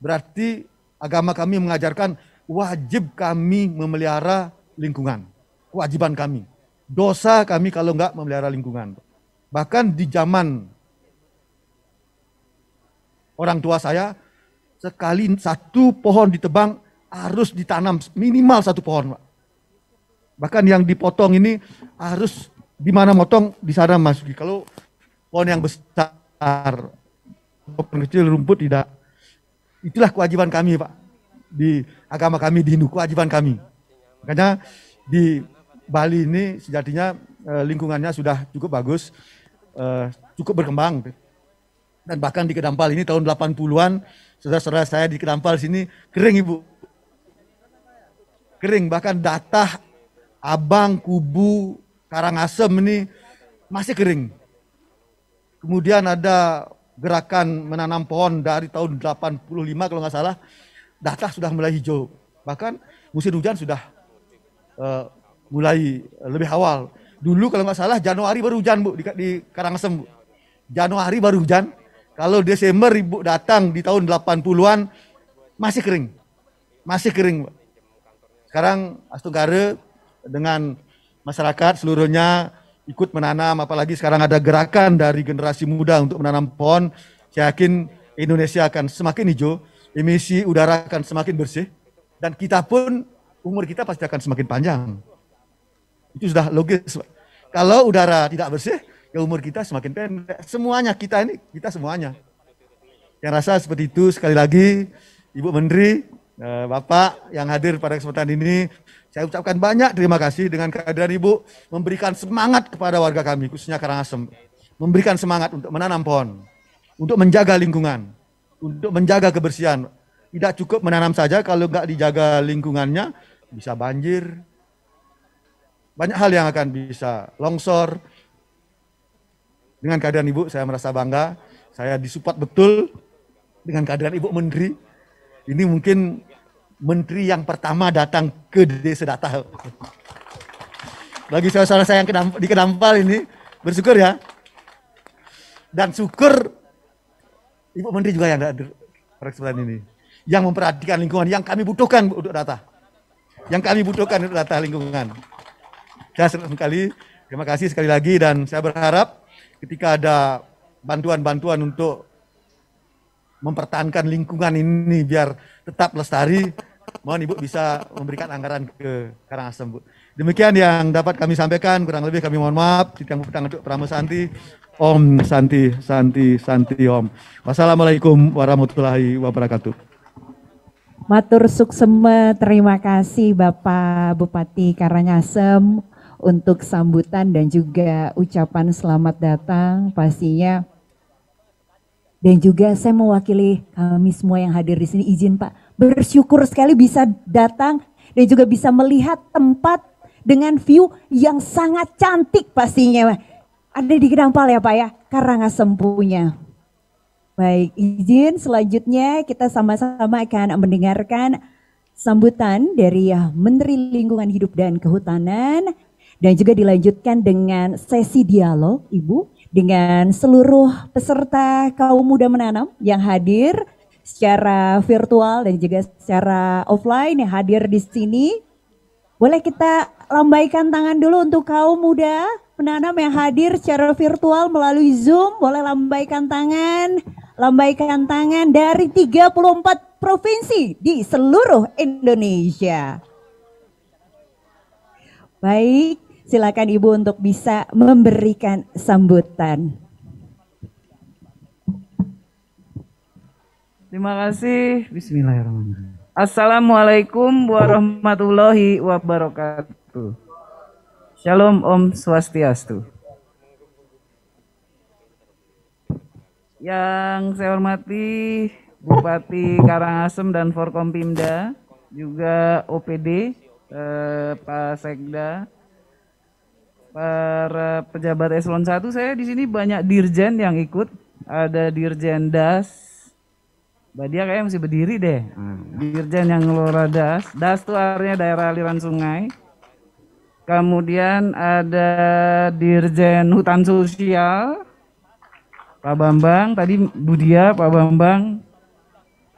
[SPEAKER 7] Berarti agama kami mengajarkan wajib kami memelihara lingkungan. Kewajiban kami. Dosa kami kalau enggak memelihara lingkungan. Bahkan di zaman orang tua saya, sekali satu pohon ditebang harus ditanam minimal satu pohon, Pak. Bahkan yang dipotong ini harus di mana motong di sana masuki. Kalau pohon yang besar, pohon kecil rumput tidak. Itulah kewajiban kami, Pak. Di agama kami, di Hindu, kewajiban kami. Makanya di Bali ini sejatinya lingkungannya sudah cukup bagus, cukup berkembang. Dan bahkan di Kedampal ini tahun 80-an, saudara-saudara saya di Kedampal sini kering, Ibu. Kering, bahkan Datah, Abang, Kubu, Karangasem ini masih kering. Kemudian ada gerakan menanam pohon dari tahun 85 kalau nggak salah, Datah sudah mulai hijau. Bahkan musim hujan sudah mulai lebih awal. Dulu kalau nggak salah Januari baru hujan, Bu, di Karangasem, Bu. Januari baru hujan. Kalau Desember Ibu datang di tahun 80-an masih kering. Masih kering, Bu. Sekarang Astunggara dengan masyarakat seluruhnya ikut menanam, apalagi sekarang ada gerakan dari generasi muda untuk menanam pohon. Saya yakin Indonesia akan semakin hijau, emisi udara akan semakin bersih, dan kita pun umur kita pasti akan semakin panjang. Itu sudah logis. Kalau udara tidak bersih, ya umur kita semakin pendek. Semuanya kita ini, kita semuanya. Yang rasa seperti itu. Sekali lagi, Ibu Menteri, Bapak yang hadir pada kesempatan ini, saya ucapkan banyak terima kasih dengan kehadiran Ibu memberikan semangat kepada warga kami, khususnya Karangasem. Memberikan semangat untuk menanam pohon, untuk menjaga lingkungan, untuk menjaga kebersihan. Tidak cukup menanam saja, kalau nggak dijaga lingkungannya, bisa banjir. Banyak hal yang akan bisa longsor. Dengan kehadiran Ibu, saya merasa bangga. Saya disupport betul dengan kehadiran Ibu Menteri. Ini mungkin menteri yang pertama datang ke Desa Datah. Bagi saudara saya yang di Kedampal ini, bersyukur ya. Dan syukur Ibu Menteri juga yang hadir pada kesempatan ini. Yang memperhatikan lingkungan, yang kami butuhkan untuk Datah. Yang kami butuhkan untuk Datah lingkungan. Saya senang sekali, terima kasih sekali lagi, dan saya berharap ketika ada bantuan-bantuan untuk mempertahankan lingkungan ini biar tetap lestari, mohon Ibu bisa memberikan anggaran ke Karangasem, Bu. Demikian yang dapat kami sampaikan, kurang lebih kami mohon maaf. Titang petang untuk Pramu Santi. Om Santi, Santi, Santi Om. Wassalamualaikum warahmatullahi wabarakatuh.
[SPEAKER 4] Matur suksema, terima kasih Bapak Bupati Karangasem untuk sambutan dan juga ucapan selamat datang pastinya. Dan juga saya mewakili kami semua yang hadir di sini, izin Pak, bersyukur sekali bisa datang dan juga bisa melihat tempat dengan view yang sangat cantik pastinya. Ada di Kedampal ya Pak ya, Karangasem punya. Baik, izin selanjutnya kita sama-sama akan mendengarkan sambutan dari Menteri Lingkungan Hidup dan Kehutanan, dan juga dilanjutkan dengan sesi dialog Ibu dengan seluruh peserta kaum muda menanam yang hadir secara virtual dan juga secara offline yang hadir di sini. Boleh kita lambaikan tangan dulu untuk kaum muda menanam yang hadir secara virtual melalui Zoom. Boleh lambaikan tangan dari 34 provinsi di seluruh Indonesia. Baik, silakan Ibu untuk bisa memberikan sambutan.
[SPEAKER 8] Terima kasih. Bismillahirrahmanirrahim. Assalamualaikum warahmatullahi wabarakatuh. Shalom, Om Swastiastu. Yang saya hormati Bupati Karangasem dan Forkompimda, juga OPD, Pak Sekda, para pejabat eselon 1, saya di sini banyak dirjen yang ikut. Ada Dirjen Das, Mbak Dia kayaknya mesti berdiri deh. Dirjen yang ngelola Das. Das itu artinya daerah aliran sungai. Kemudian ada Dirjen Hutan Sosial, Pak Bambang, tadi Budia, Pak Bambang.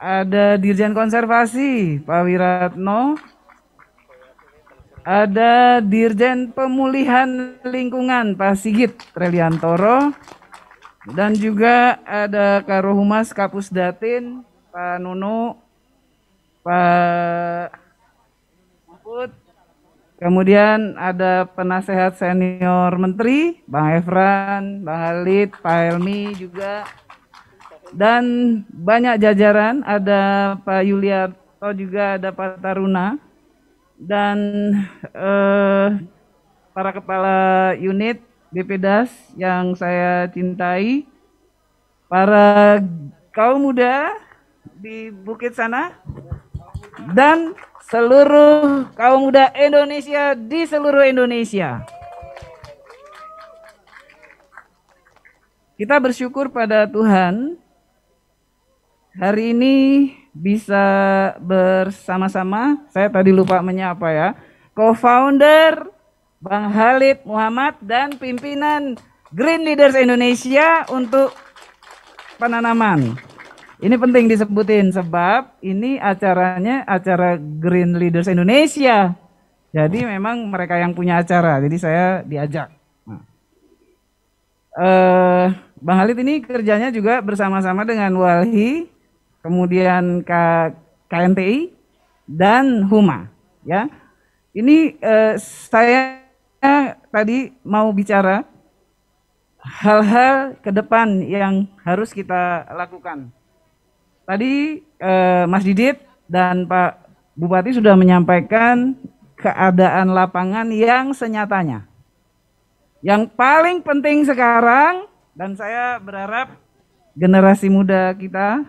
[SPEAKER 8] Ada Dirjen Konservasi, Pak Wiratno. Ada Dirjen Pemulihan Lingkungan, Pak Sigit Reliantoro. Dan juga ada Karohumas Kapus Datin, Pak Nuno, Pak Mahfud. Kemudian ada penasehat senior menteri, Bang Efran, Bang Halid, Pak Helmi juga. Dan banyak jajaran, ada Pak Yuliarto juga, ada Pak Taruna. Dan para kepala unit BPDAS yang saya cintai, para kaum muda di bukit sana, dan seluruh kaum muda Indonesia di seluruh Indonesia. Kita bersyukur pada Tuhan hari ini bisa bersama-sama, saya tadi lupa menyapa ya, co-founder Bang Halid Muhammad dan pimpinan Green Leaders Indonesia untuk penanaman. Ini penting disebutin sebab ini acaranya acara Green Leaders Indonesia. Jadi memang mereka yang punya acara, jadi saya diajak. Bang Halid ini kerjanya juga bersama-sama dengan Walhi, kemudian KNTI dan Huma. Ya, ini saya tadi mau bicara hal-hal ke depan yang harus kita lakukan. Tadi Mas Didit dan Pak Bupati sudah menyampaikan keadaan lapangan yang senyatanya. Yang paling penting sekarang, dan saya berharap generasi muda kita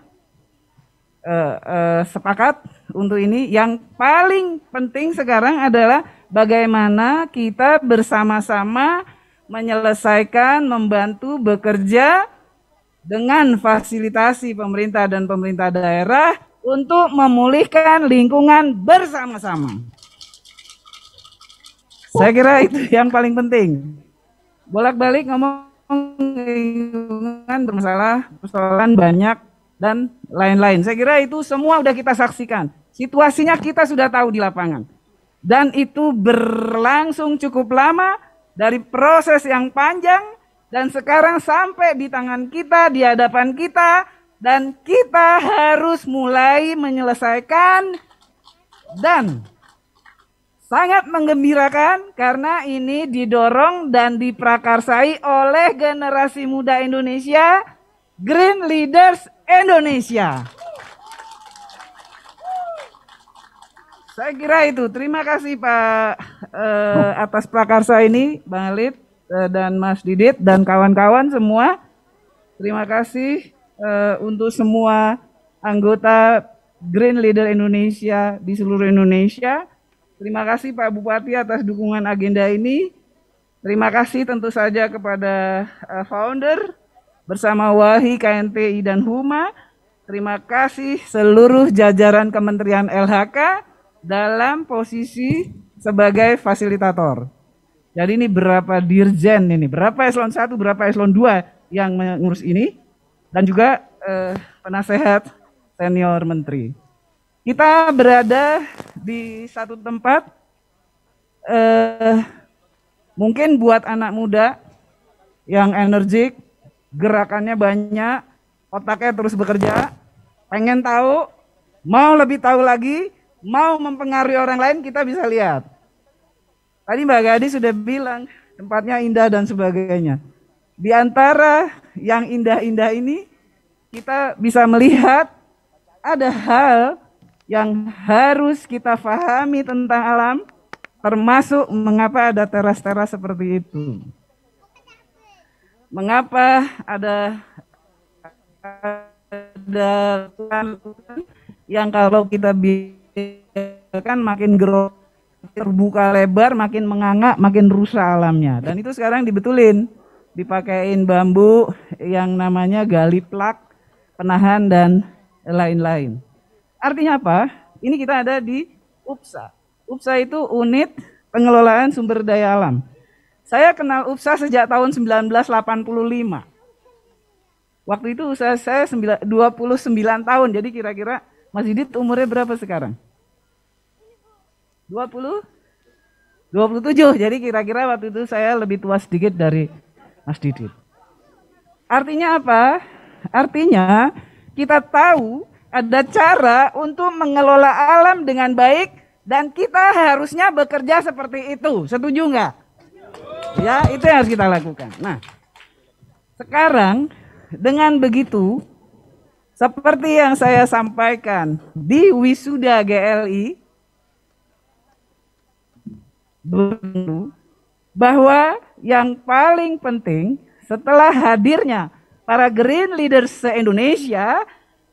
[SPEAKER 8] sepakat untuk ini, yang paling penting sekarang adalah bagaimana kita bersama-sama menyelesaikan, membantu, bekerja dengan fasilitasi pemerintah dan pemerintah daerah untuk memulihkan lingkungan bersama-sama. Saya kira itu yang paling penting. Bolak-balik ngomong lingkungan bermasalah, persoalan banyak, dan lain-lain. Saya kira itu semua sudah kita saksikan. Situasinya kita sudah tahu di lapangan. Dan itu berlangsung cukup lama, dari proses yang panjang, dan sekarang sampai di tangan kita, di hadapan kita, dan kita harus mulai menyelesaikan. Dan sangat menggembirakan karena ini didorong dan diprakarsai oleh generasi muda Indonesia, Green Leaders Indonesia. Saya kira itu. Terima kasih Pak atas prakarsa ini, Bang Halid dan Mas Didit dan kawan-kawan semua. Terima kasih untuk semua anggota Green Leader Indonesia di seluruh Indonesia. Terima kasih Pak Bupati atas dukungan agenda ini. Terima kasih tentu saja kepada founder bersama Walhi, KNTI dan Huma. Terima kasih seluruh jajaran Kementerian LHK dalam posisi sebagai fasilitator. Jadi ini berapa dirjen ini, berapa eselon 1, berapa eselon 2 yang mengurus ini, dan juga penasehat senior menteri. Kita berada di satu tempat, mungkin buat anak muda yang energik, gerakannya banyak, otaknya terus bekerja, pengen tahu, mau lebih tahu lagi, mau mempengaruhi orang lain, kita bisa lihat. Tadi Mbak Gadis sudah bilang tempatnya indah dan sebagainya. Di antara yang indah-indah ini, kita bisa melihat ada hal yang harus kita pahami tentang alam, termasuk mengapa ada teras-teras seperti itu. Mengapa ada yang kalau kita biarkan makin grow, terbuka lebar, makin menganga, makin rusak alamnya. Dan itu sekarang dibetulin, dipakein bambu yang namanya galiplak, penahan dan lain-lain. Artinya apa? Ini kita ada di UPSA. UPSA itu Unit Pengelolaan Sumber Daya Alam. Saya kenal UPSA sejak tahun 1985. Waktu itu usia saya 29 tahun, jadi kira-kira Mas Didit umurnya berapa sekarang? 20? 27, jadi kira-kira waktu itu saya lebih tua sedikit dari Mas Didit. Artinya apa? Artinya kita tahu ada cara untuk mengelola alam dengan baik dan kita harusnya bekerja seperti itu. Setuju nggak? Ya, itu yang harus kita lakukan. Nah, sekarang dengan begitu, seperti yang saya sampaikan di wisuda GLI, bahwa yang paling penting setelah hadirnya para Green Leaders se-Indonesia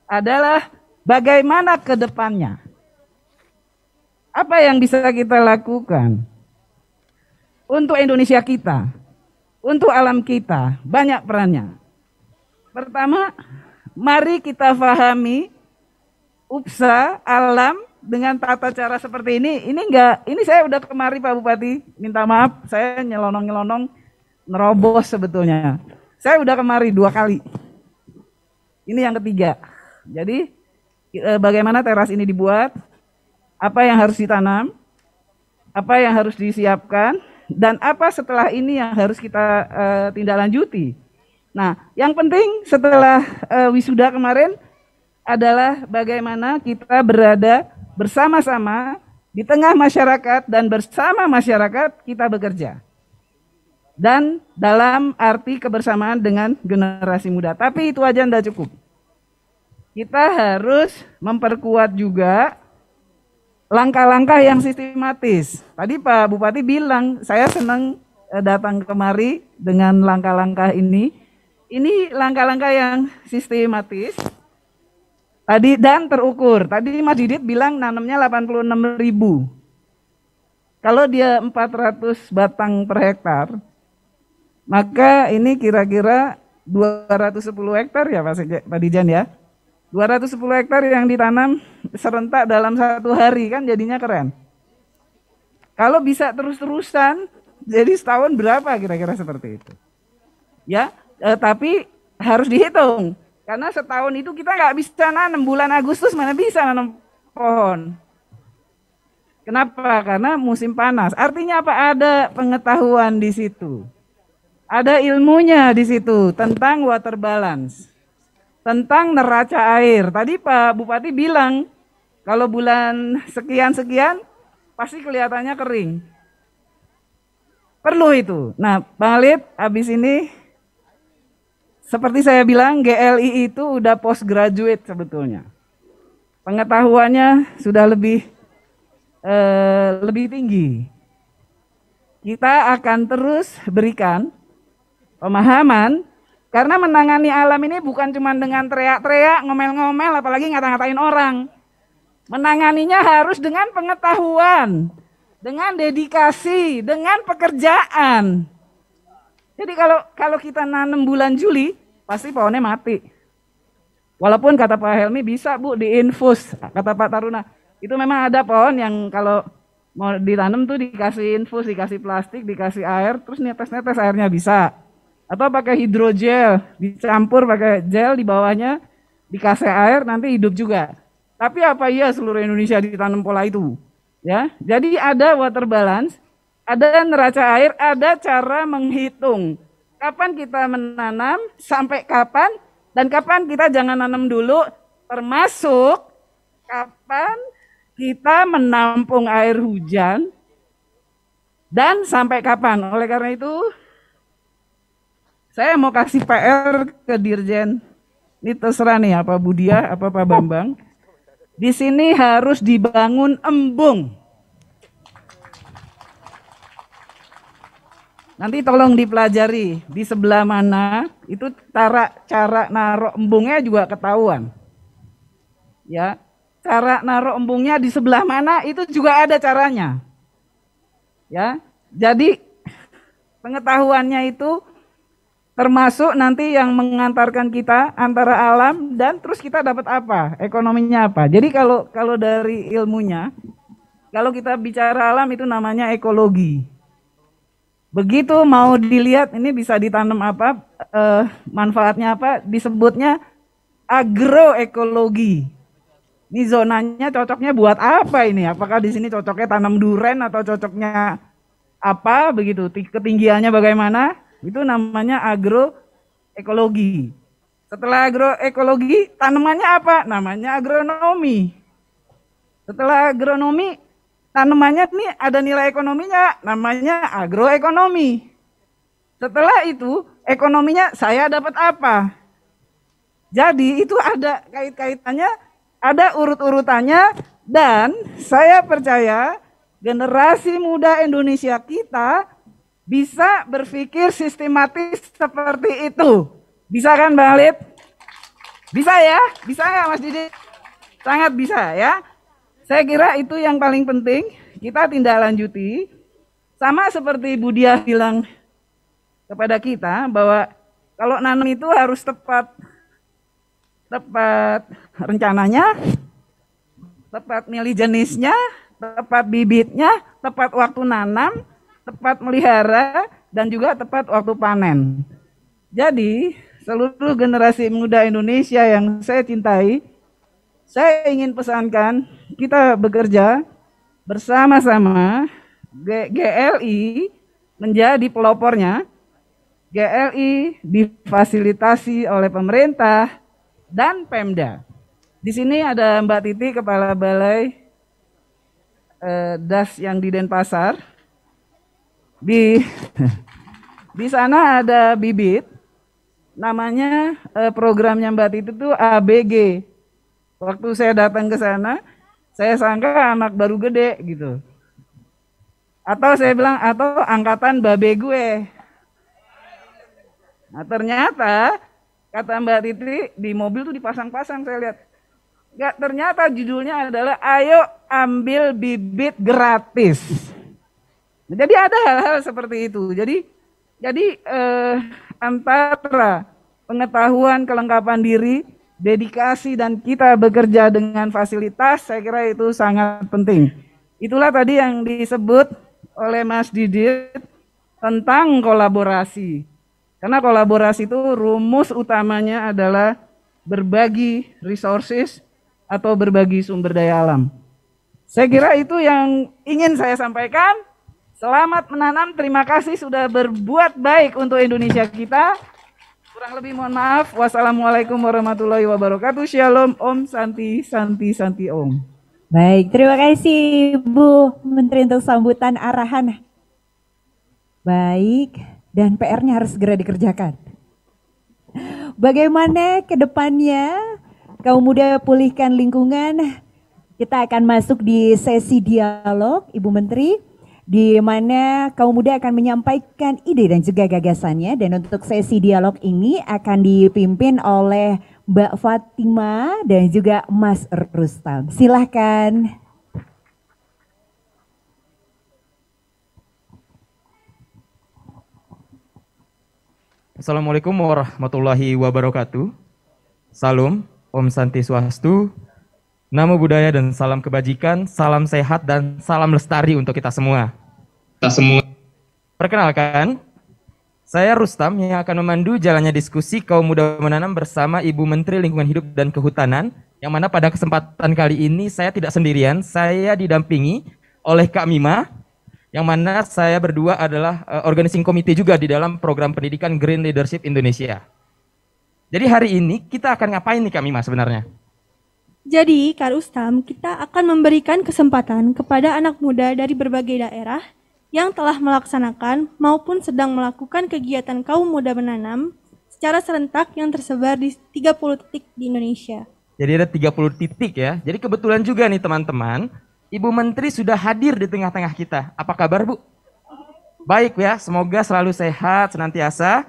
[SPEAKER 8] adalah bagaimana ke depannya. Apa yang bisa kita lakukan untuk Indonesia kita, untuk alam kita, banyak perannya. Pertama, mari kita pahami UPSA alam dengan tata cara seperti ini. Ini saya udah kemari Pak Bupati, minta maaf saya nyelonong-nyelonong nerobos sebetulnya. Saya udah kemari 2 kali. Ini yang ketiga. Jadi bagaimana teras ini dibuat, apa yang harus ditanam, apa yang harus disiapkan, dan apa setelah ini yang harus kita tindak lanjuti. Nah, yang penting setelah wisuda kemarin adalah bagaimana kita berada bersama-sama di tengah masyarakat dan bersama masyarakat kita bekerja. Dan dalam arti kebersamaan dengan generasi muda. Tapi itu aja tidak cukup. Kita harus memperkuat juga langkah-langkah yang sistematis. Tadi Pak Bupati bilang, saya senang datang kemari dengan langkah-langkah ini. Ini langkah-langkah yang sistematis tadi dan terukur. Tadi Mas Didit bilang nanamnya 86.000. Kalau dia 400 batang per hektar, maka ini kira-kira 210 hektar ya Pak Dijan ya. 210 hektar yang ditanam serentak dalam 1 hari, kan jadinya keren. Kalau bisa terus-terusan, jadi setahun berapa kira-kira seperti itu. Ya. Tapi harus dihitung karena setahun itu kita nggak bisa nanam, bulan Agustus mana bisa nanam pohon. Kenapa? Karena musim panas. Artinya apa? Ada pengetahuan di situ, ada ilmunya di situ tentang water balance, tentang neraca air. Tadi Pak Bupati bilang kalau bulan sekian-sekian pasti kelihatannya kering. Perlu itu. Nah, Bang Alip, habis ini seperti saya bilang, GLI itu udah postgraduate sebetulnya. Pengetahuannya sudah lebih tinggi. Kita akan terus berikan pemahaman, karena menangani alam ini bukan cuma dengan teriak-teriak, ngomel-ngomel, apalagi ngata-ngatain orang. Menanganinya harus dengan pengetahuan, dengan dedikasi, dengan pekerjaan. Jadi kalau kita nanam bulan Juli, pasti pohonnya mati. Walaupun kata Pak Helmi bisa Bu diinfus, kata Pak Taruna. Itu memang ada pohon yang kalau mau ditanam tuh dikasih infus, dikasih plastik, dikasih air, terus netes-netes airnya bisa. Atau pakai hidrogel, dicampur pakai gel di bawahnya, dikasih air, nanti hidup juga. Tapi apa iya seluruh Indonesia ditanam pola itu? Ya, jadi ada water balance. Ada neraca air, ada cara menghitung kapan kita menanam, sampai kapan, dan kapan kita jangan nanam dulu, termasuk kapan kita menampung air hujan, dan sampai kapan. Oleh karena itu, saya mau kasih PR ke Dirjen, ini terserah nih, apa Budia, apa Pak Bambang, di sini harus dibangun embung. Nanti tolong dipelajari di sebelah mana itu cara naruh embungnya juga ketahuan. Ya, cara naruh embungnya di sebelah mana itu juga ada caranya. Ya, jadi pengetahuannya itu termasuk nanti yang mengantarkan kita antara alam dan terus kita dapat apa, ekonominya apa. Jadi kalau dari ilmunya, kalau kita bicara alam itu namanya ekologi. Begitu mau dilihat ini bisa ditanam apa, manfaatnya apa, disebutnya agroekologi. Ini zonanya cocoknya buat apa ini? Apakah di sini cocoknya tanam duren atau cocoknya apa begitu? Ketinggiannya bagaimana? Itu namanya agroekologi. Setelah agroekologi, tanamannya apa? Namanya agronomi. Setelah agronomi, tanamannya nih ada nilai ekonominya, namanya agroekonomi. Setelah itu, ekonominya saya dapat apa? Jadi itu ada kait-kaitannya, ada urut-urutannya, dan saya percaya generasi muda Indonesia kita bisa berpikir sistematis seperti itu. Bisa kan Bang Halid? Bisa ya? Bisa nggak Mas Didi? Sangat bisa ya. Saya kira itu yang paling penting, kita tindak lanjuti. Sama seperti Bu Diah bilang kepada kita bahwa kalau nanam itu harus tepat rencananya, tepat milih jenisnya, tepat bibitnya, tepat waktu nanam, tepat melihara, dan juga tepat waktu panen. Jadi seluruh generasi muda Indonesia yang saya cintai, saya ingin pesankan kita bekerja bersama-sama. GLI menjadi pelopornya. GLI difasilitasi oleh pemerintah dan Pemda. Di sini ada Mbak Titi, Kepala Balai DAS yang di Denpasar. Di sana ada bibit, namanya programnya Mbak Titi itu ABG. Waktu saya datang ke sana, saya sangka anak baru gede gitu. Atau saya bilang, atau angkatan babe gue. Nah ternyata, kata Mbak Titi, di mobil tuh dipasang-pasang saya lihat. Enggak, ternyata judulnya adalah ayo ambil bibit gratis. Jadi ada hal-hal seperti itu. Jadi antara pengetahuan, kelengkapan diri, dedikasi, dan kita bekerja dengan fasilitas, saya kira itu sangat penting. Itulah tadi yang disebut oleh Mas Didit tentang kolaborasi. Karena kolaborasi itu rumus utamanya adalah berbagi resources atau berbagi sumber daya alam. Saya kira itu yang ingin saya sampaikan. Selamat menanam, terima kasih sudah berbuat baik untuk Indonesia kita. Kurang lebih mohon maaf. Wassalamualaikum warahmatullahi wabarakatuh. Shalom, Om, Santi, Santi, Santi, Om.
[SPEAKER 4] Baik, terima kasih Bu Menteri untuk sambutan arahan. Baik, dan PR-nya harus segera dikerjakan. Bagaimana ke depannya kaum muda pulihkan lingkungan? Kita akan masuk di sesi dialog, Ibu Menteri, di mana kaum muda akan menyampaikan ide dan juga gagasannya. Dan untuk sesi dialog ini akan dipimpin oleh Mbak Fatima dan juga Mas Rustam. Silahkan.
[SPEAKER 6] Assalamualaikum warahmatullahi wabarakatuh. Salam, Om Santi Swastiastu, Namo Buddhaya dan salam kebajikan, salam sehat dan salam lestari untuk kita semua. Perkenalkan, saya Rustam yang akan memandu jalannya diskusi kaum muda menanam bersama Ibu Menteri Lingkungan Hidup dan Kehutanan, yang mana pada kesempatan kali ini saya tidak sendirian, saya didampingi oleh Kak Mima, yang mana saya berdua adalah organizing committee juga di dalam program pendidikan Green Leadership Indonesia. Jadi hari ini kita akan ngapain nih Kak Mima sebenarnya?
[SPEAKER 9] Jadi Kak Rustam, kita akan memberikan kesempatan kepada anak muda dari berbagai daerah yang telah melaksanakan maupun sedang melakukan kegiatan kaum muda menanam secara serentak yang tersebar di 30 titik di Indonesia.
[SPEAKER 6] Jadi ada 30 titik ya. Jadi kebetulan juga nih teman-teman, Ibu Menteri sudah hadir di tengah-tengah kita. Apa kabar Bu? Baik ya, semoga selalu sehat, senantiasa.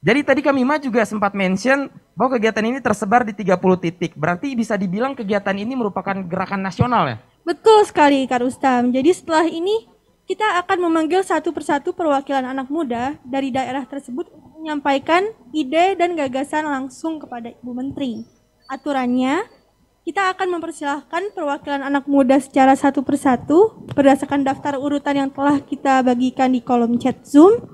[SPEAKER 6] Jadi tadi Kak Mima juga sempat mention bahwa kegiatan ini tersebar di 30 titik. Berarti bisa dibilang kegiatan ini merupakan gerakan nasional ya?
[SPEAKER 9] Betul sekali Kak Rustam. Jadi setelah ini kita akan memanggil satu persatu perwakilan anak muda dari daerah tersebut menyampaikan ide dan gagasan langsung kepada Ibu Menteri. Aturannya, kita akan mempersilahkan perwakilan anak muda secara satu persatu berdasarkan daftar urutan yang telah kita bagikan di kolom chat Zoom.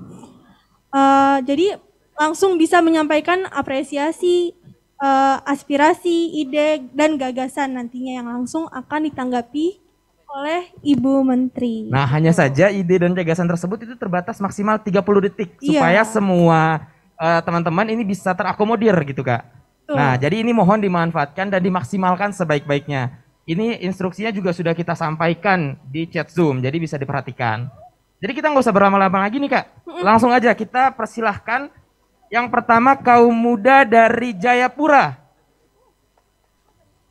[SPEAKER 9] Jadi langsung bisa menyampaikan apresiasi, aspirasi, ide, dan gagasan nantinya yang langsung akan ditanggapi oleh Ibu Menteri.
[SPEAKER 10] Nah, hanya saja ide dan gagasan tersebut itu terbatas maksimal 30 detik supaya semua teman-teman ini bisa terakomodir gitu, Kak. Nah, jadi ini mohon dimanfaatkan dan dimaksimalkan sebaik-baiknya. Ini instruksinya juga sudah kita sampaikan di chat Zoom, jadi bisa diperhatikan. Jadi kita nggak usah berlama-lama lagi nih, Kak. Langsung aja kita persilahkan yang pertama kaum muda dari Jayapura.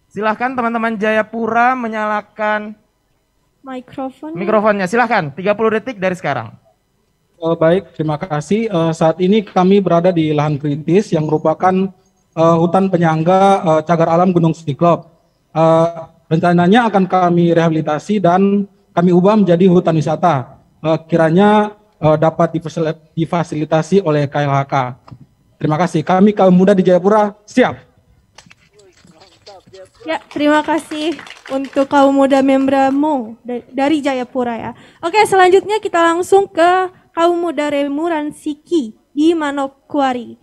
[SPEAKER 10] Silahkan teman-teman Jayapura menyalakan mikrofonnya. Silahkan, 30 detik dari sekarang.
[SPEAKER 11] Baik, terima kasih. Saat ini kami berada di lahan kritis yang merupakan hutan penyangga cagar alam Gunung Siklop. Rencananya akan kami rehabilitasi dan kami ubah menjadi hutan wisata. Kiranya dapat difasilitasi oleh KLHK. Terima kasih. Kami kaum muda di Jayapura siap.
[SPEAKER 9] Ya, terima kasih untuk kaum muda Membramo dari Jayapura ya. Oke, selanjutnya kita langsung ke kaum muda Remuran Siki di Manokwari.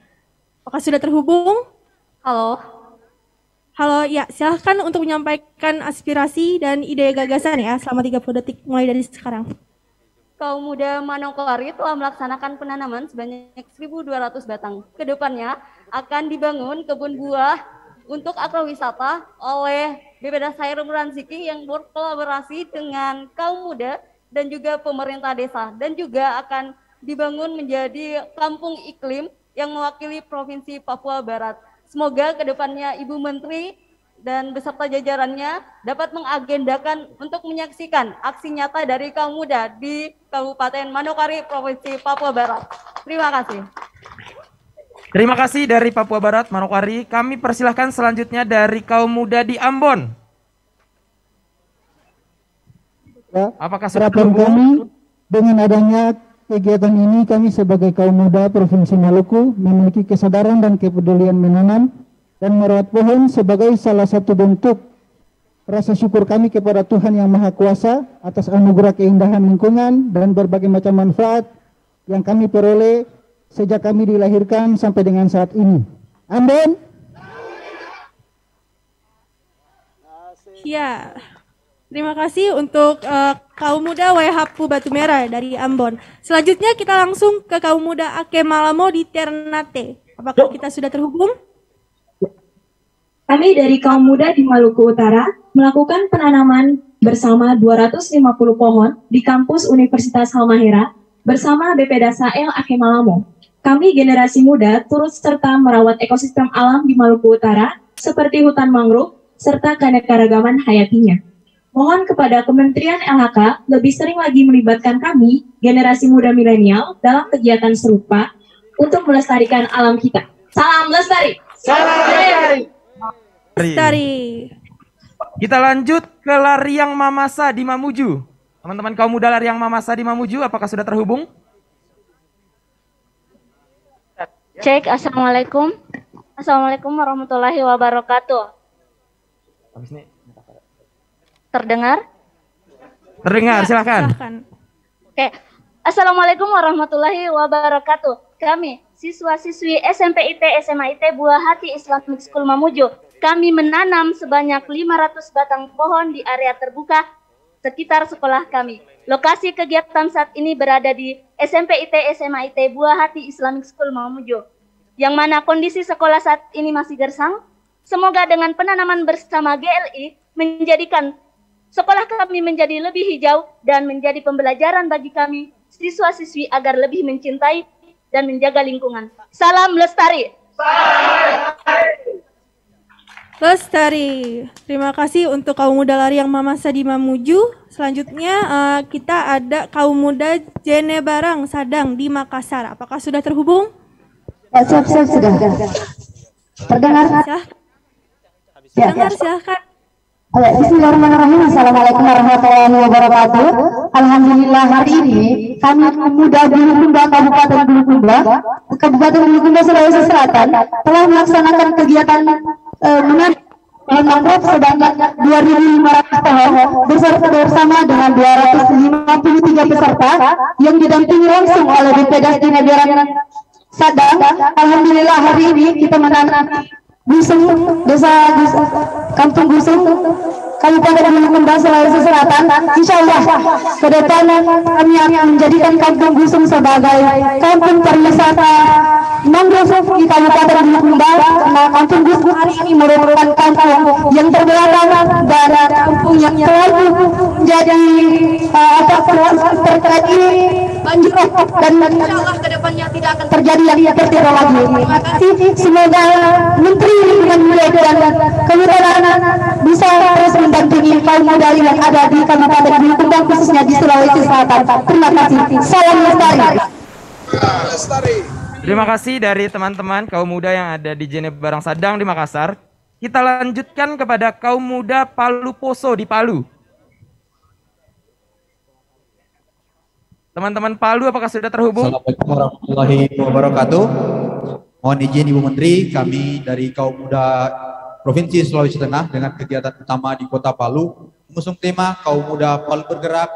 [SPEAKER 9] Apakah sudah terhubung? Halo. Halo, ya silahkan untuk menyampaikan aspirasi dan ide gagasan ya selama 30 detik mulai dari sekarang.
[SPEAKER 12] Kaum muda Manokwari telah melaksanakan penanaman sebanyak 1.200 batang. Kedepannya akan dibangun kebun buah untuk agrowisata oleh BPD Saya Remuran Siki yang berkolaborasi dengan kaum muda dan juga pemerintah desa, dan juga akan dibangun menjadi kampung iklim yang mewakili Provinsi Papua Barat. Semoga kedepannya Ibu Menteri dan beserta jajarannya dapat mengagendakan untuk menyaksikan aksi nyata dari kaum muda di Kabupaten Manokwari, Provinsi Papua Barat. Terima kasih.
[SPEAKER 10] Terima kasih dari Papua Barat, Manokwari. Kami persilahkan selanjutnya dari kaum muda di Ambon. Apakah sudah
[SPEAKER 13] kami dengan adanya kegiatan ini, kami sebagai kaum muda Provinsi Maluku memiliki kesadaran dan kepedulian menanam dan merawat pohon sebagai salah satu bentuk rasa syukur kami kepada Tuhan Yang Maha Kuasa atas anugerah keindahan lingkungan dan berbagai macam manfaat yang kami peroleh sejak kami dilahirkan sampai dengan saat ini. Amin.
[SPEAKER 9] Ya, terima kasih untuk kaum muda Waihapu Batu Merah dari Ambon. Selanjutnya kita langsung ke kaum muda Ake Malamo di Ternate. Apakah kita sudah terhubung?
[SPEAKER 14] Kami dari kaum muda di Maluku Utara melakukan penanaman bersama 250 pohon di kampus Universitas Halmahera bersama BPDASA El Ake Malamo. Kami generasi muda turut serta merawat ekosistem alam di Maluku Utara seperti hutan mangrove serta keanekaragaman hayatinya. Mohon kepada Kementerian LHK lebih sering lagi melibatkan kami, generasi muda milenial, dalam kegiatan serupa untuk melestarikan alam kita. Salam lestari! Salam
[SPEAKER 10] lestari! Kita lanjut ke Lariang Mamasa di Mamuju. Teman-teman kaum muda Lariang Mamasa di Mamuju, apakah sudah terhubung?
[SPEAKER 15] Cek, Assalamualaikum. Assalamualaikum warahmatullahi wabarakatuh. Terdengar?
[SPEAKER 10] Terdengar, silakan.
[SPEAKER 15] Oke. Assalamualaikum warahmatullahi wabarakatuh. Kami, siswa-siswi SMP IT SMA IT Buah Hati Islamic School Mamuju, kami menanam sebanyak 500 batang pohon di area terbuka sekitar sekolah kami. Lokasi kegiatan saat ini berada di SMP IT SMA IT Buah Hati Islamic School Mamuju, yang mana kondisi sekolah saat ini masih gersang. Semoga dengan penanaman bersama GLI menjadikan sekolah kami menjadi lebih hijau dan menjadi pembelajaran bagi kami siswa-siswi agar lebih mencintai dan menjaga lingkungan. Salam lestari.
[SPEAKER 9] Lestari. Terima kasih untuk kaum muda Lariang Mamasa di Mamuju. Selanjutnya kita ada kaum muda Jene Barang Sadang di Makassar. Apakah sudah terhubung?
[SPEAKER 16] Siap, sudah. Terdengar?
[SPEAKER 9] Terdengar, silahkan.
[SPEAKER 16] Bismillahirrahmanirrahim. Assalamualaikum warahmatullahi wabarakatuh. Alhamdulillah hari ini kami pemuda Bulukumba Kabupaten Bulukumba Sulawesi Selatan telah melaksanakan kegiatan menanam pohon mangrove sebanyak 2.500 pohon bersama dengan 253 peserta yang didampingi langsung oleh BPDAS Jeneberang Sadang. Alhamdulillah hari ini kita menanam Gusung, desa Kampung Gusung, Kabupaten Bulukumba, Sulawesi Selatan. Insya Allah ke depan kami akan menjadikan Kampung Gusung sebagai kampung pariwisata mangrove di Kabupaten Bulukumba. Karena Kampung Gusung hari ini merupakan kampung yang terbelakang dan kampung yang selalu menjadi terjadi banjir dan insya Allah ke depannya tidak akan terjadi yang seperti itu lagi. Terima kasih. Semoga Menteri Lingkungan Hidup dan Kehutanan bisa terus mendampingi kaum muda yang ada di Kabupaten Bulukumba khususnya di Sulawesi Selatan. Terima kasih. Salam lestari.
[SPEAKER 10] Terima kasih dari teman-teman kaum muda yang ada di Jeneberang Sadang di Makassar. Kita lanjutkan kepada kaum muda Palu Poso di Palu. Teman-teman Palu apakah sudah terhubung?
[SPEAKER 17] Assalamualaikum warahmatullahi wabarakatuh. Mohon izin Ibu Menteri, kami dari kaum muda Provinsi Sulawesi Tengah dengan kegiatan utama di Kota Palu mengusung tema Kaum Muda Palu Bergerak,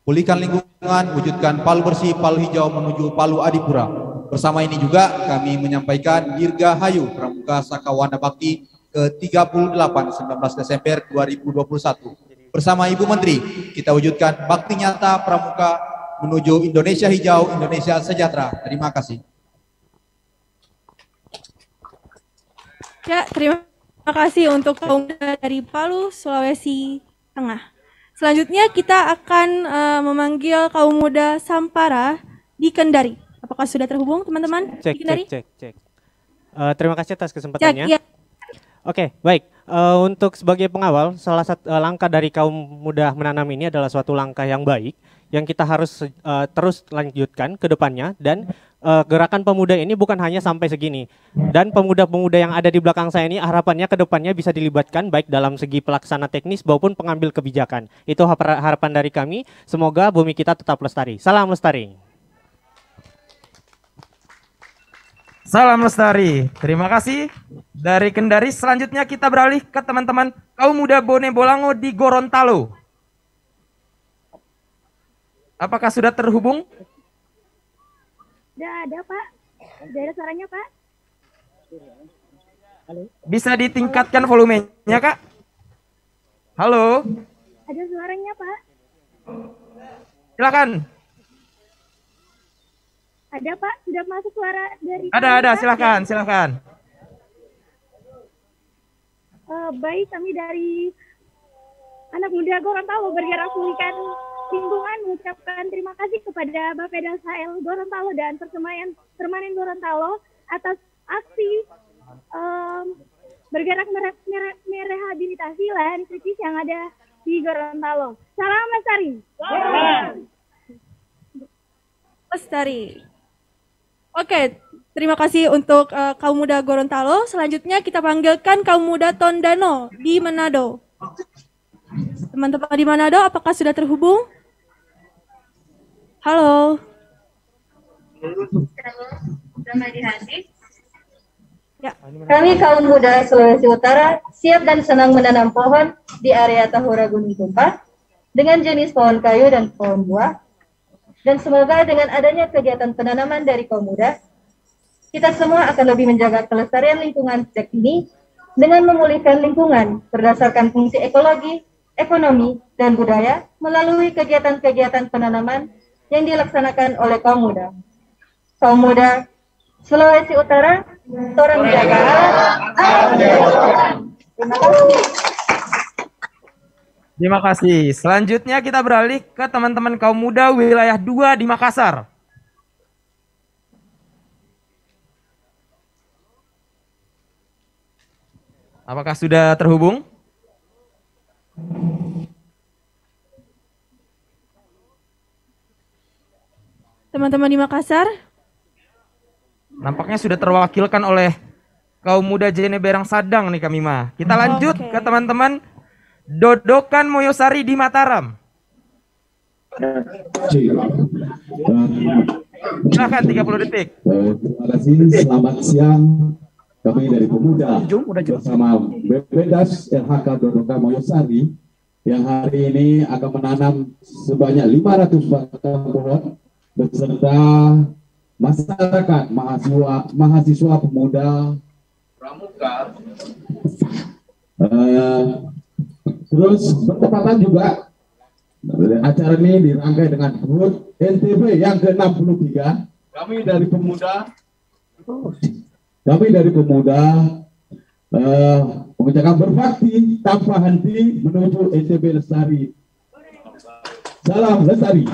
[SPEAKER 17] pulihkan lingkungan, wujudkan Palu bersih, Palu hijau menuju Palu Adipura. Bersama ini juga kami menyampaikan Dirgahayu Pramuka Sakawana Bakti ke-38 19 Desember 2021. Bersama Ibu Menteri, kita wujudkan bakti nyata pramuka menuju Indonesia hijau, Indonesia sejahtera. Terima kasih.
[SPEAKER 9] Ya, terima kasih untuk kaum muda dari Palu, Sulawesi Tengah. Selanjutnya kita akan memanggil kaum muda Sampara di Kendari. Apakah sudah terhubung, teman-teman?
[SPEAKER 3] Cek. Terima kasih atas kesempatannya.
[SPEAKER 9] Cek, ya.
[SPEAKER 3] Oke, baik. Untuk sebagai pengawal, salah satu langkah dari kaum muda menanam ini adalah suatu langkah yang baik yang kita harus terus lanjutkan ke depannya, dan gerakan pemuda ini bukan hanya sampai segini. Dan pemuda-pemuda yang ada di belakang saya ini harapannya ke depannya bisa dilibatkan baik dalam segi pelaksana teknis maupun pengambil kebijakan. Itu harapan dari kami. Semoga bumi kita tetap lestari. Salam lestari.
[SPEAKER 10] Salam lestari. Terima kasih dari Kendari. Selanjutnya kita beralih ke teman-teman kaum muda Bone Bolango di Gorontalo. Apakah sudah terhubung?
[SPEAKER 15] Udah ada, Pak. Udah ada suaranya, Pak.
[SPEAKER 10] Bisa ditingkatkan volumenya, Kak? Halo?
[SPEAKER 15] Ada suaranya, Pak.
[SPEAKER 10] Silakan.
[SPEAKER 15] Ada, Pak. Sudah masuk suara dari...
[SPEAKER 10] Ada, silakan.
[SPEAKER 15] Baik, kami dari anak muda Gorontalo bergerak pulihkan lingkungan mengucapkan terima kasih kepada Bapeda SHL Gorontalo dan Permanen Gorontalo atas aksi bergerak merehabilitasi lahan kritis yang ada di Gorontalo. Salam lestari.
[SPEAKER 9] Lestari. Oke, terima kasih untuk kaum muda Gorontalo. Selanjutnya kita panggilkan kaum muda Tondano di Manado. Teman-teman di Manado, apakah sudah terhubung? Halo.
[SPEAKER 15] Ya. Kami kaum muda Sulawesi Utara siap dan senang menanam pohon di area Tahura Gunung Tumpah dengan jenis pohon kayu dan pohon buah. Dan semoga dengan adanya kegiatan penanaman dari kaum muda, kita semua akan lebih menjaga kelestarian lingkungan sejak ini dengan memulihkan lingkungan berdasarkan fungsi ekologi, ekonomi, dan budaya melalui kegiatan-kegiatan penanaman yang dilaksanakan oleh kaum muda. Kaum muda Sulawesi Utara, torang jaga alam. Terima kasih.
[SPEAKER 10] Terima kasih. Selanjutnya kita beralih ke teman-teman kaum muda wilayah 2 di Makassar. Apakah sudah terhubung?
[SPEAKER 9] Teman-teman di Makassar?
[SPEAKER 10] Nampaknya sudah terwakilkan oleh kaum muda Jeneberang Sadang nih kami mah. Kita lanjut ke teman-teman Dodokan Moyosari di Mataram. Silakan 30 detik.
[SPEAKER 18] Terima kasih, selamat siang kami dari Pemuda bersama BPDAS LHK Dodoka Moyosari yang hari ini akan menanam sebanyak 500 batang pohon beserta masyarakat, mahasiswa pemuda pramuka. Terus bertepatan juga acara ini dirangkai dengan HUT NTB yang ke-63. Kami dari pemuda mengucapkan berbakti tanpa henti menuju NTB Lestari. Salam Lestari.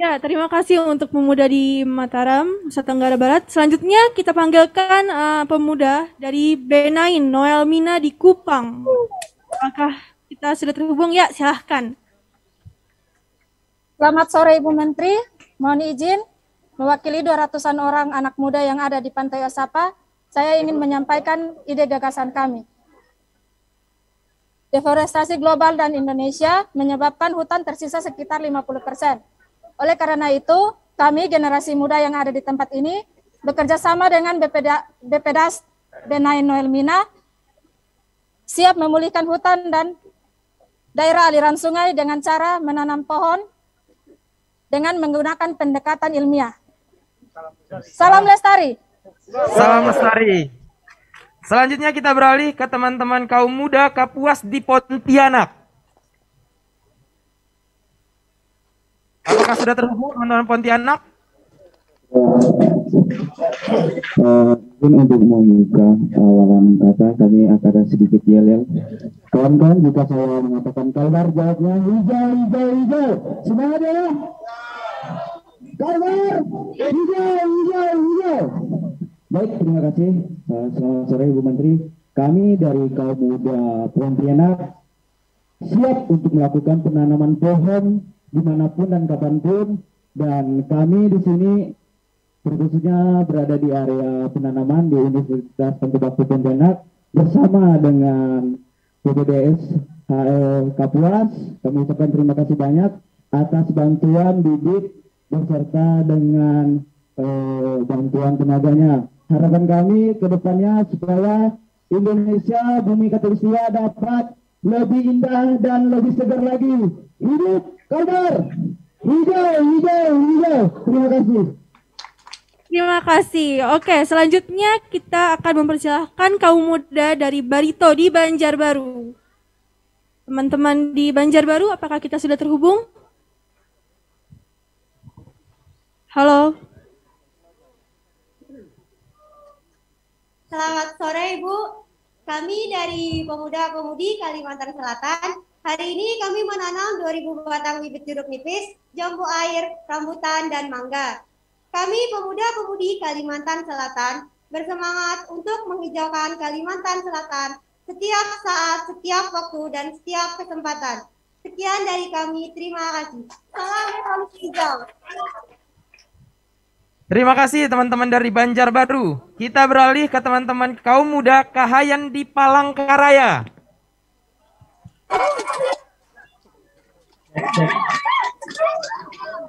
[SPEAKER 9] Ya, terima kasih untuk pemuda di Mataram, Nusa Tenggara Barat. Selanjutnya kita panggilkan pemuda dari B9, Noel Mina di Kupang. Apakah kita sudah terhubung? Ya, silahkan.
[SPEAKER 19] Selamat sore Ibu Menteri, mohon izin mewakili 200-an orang anak muda yang ada di Pantai Osapa, saya ingin menyampaikan ide gagasan kami. Deforestasi global dan Indonesia menyebabkan hutan tersisa sekitar 50%. Oleh karena itu, kami generasi muda yang ada di tempat ini bekerja sama dengan BPDAS B9 Noel Mina siap memulihkan hutan dan daerah aliran sungai dengan cara menanam pohon dengan menggunakan pendekatan ilmiah. Salam Lestari.
[SPEAKER 10] Salam Lestari. Selanjutnya kita beralih ke teman-teman kaum muda Kapuas di Pontianak. Apakah sudah terhubung teman-teman Pontianak?
[SPEAKER 13] Mungkin untuk membuka awalan kata kami akan sedikit yel-yel. Kawan-kawan, jika saya mengatakan Kalbar, jawabnya hijau, hijau, hijau. Semangat ya. Kalbar, hijau, hijau, hijau. Baik, terima kasih. Selamat sore Ibu Menteri. Kami dari kaum muda Pontianak siap untuk melakukan penanaman pohon dimanapun dan kapanpun, dan kami di sini khususnya berada di area penanaman di Universitas Tengku Bakti Pontianak bersama dengan BPDS HL Kapuas. Kami ucapkan terima kasih banyak atas bantuan bibit beserta dengan bantuan tenaganya. Harapan kami ke depannya supaya Indonesia Bumi Khatulistiwa dapat lebih indah dan lebih segar lagi. Hidup Kalbar, hijau, hijau, hijau. Terima kasih.
[SPEAKER 9] Terima kasih. Oke, selanjutnya kita akan mempersilahkan kaum muda dari Barito di Banjarbaru. Teman-teman di Banjarbaru, apakah kita sudah terhubung? Halo.
[SPEAKER 20] Selamat sore Ibu. Kami dari Pemuda-Pemudi Kalimantan Selatan. Hari ini kami menanam 2000 batang bibit jeruk nipis, jambu air, rambutan, dan mangga. Kami Pemuda-Pemudi Kalimantan Selatan bersemangat untuk menghijaukan Kalimantan Selatan setiap saat, setiap waktu, dan setiap kesempatan. Sekian dari kami, terima kasih. Salam hijau.
[SPEAKER 10] Terima kasih teman-teman dari Banjarbaru. Kita beralih ke teman-teman kaum muda Kahayan di Palangkaraya.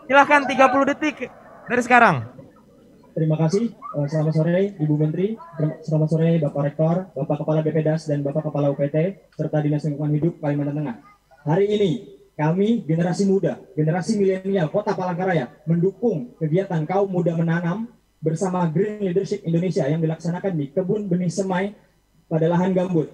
[SPEAKER 10] Silahkan 30 detik dari sekarang.
[SPEAKER 21] Terima kasih. Selamat sore Ibu Menteri. Selamat sore Bapak Rektor, Bapak Kepala BPDAS, dan Bapak Kepala UPT, serta Dinas Lingkungan Hidup Kalimantan Tengah. Hari ini kami generasi muda, generasi milenial Kota Palangkaraya mendukung kegiatan kaum muda menanam bersama Green Leadership Indonesia yang dilaksanakan di Kebun Benih Semai pada lahan gambut.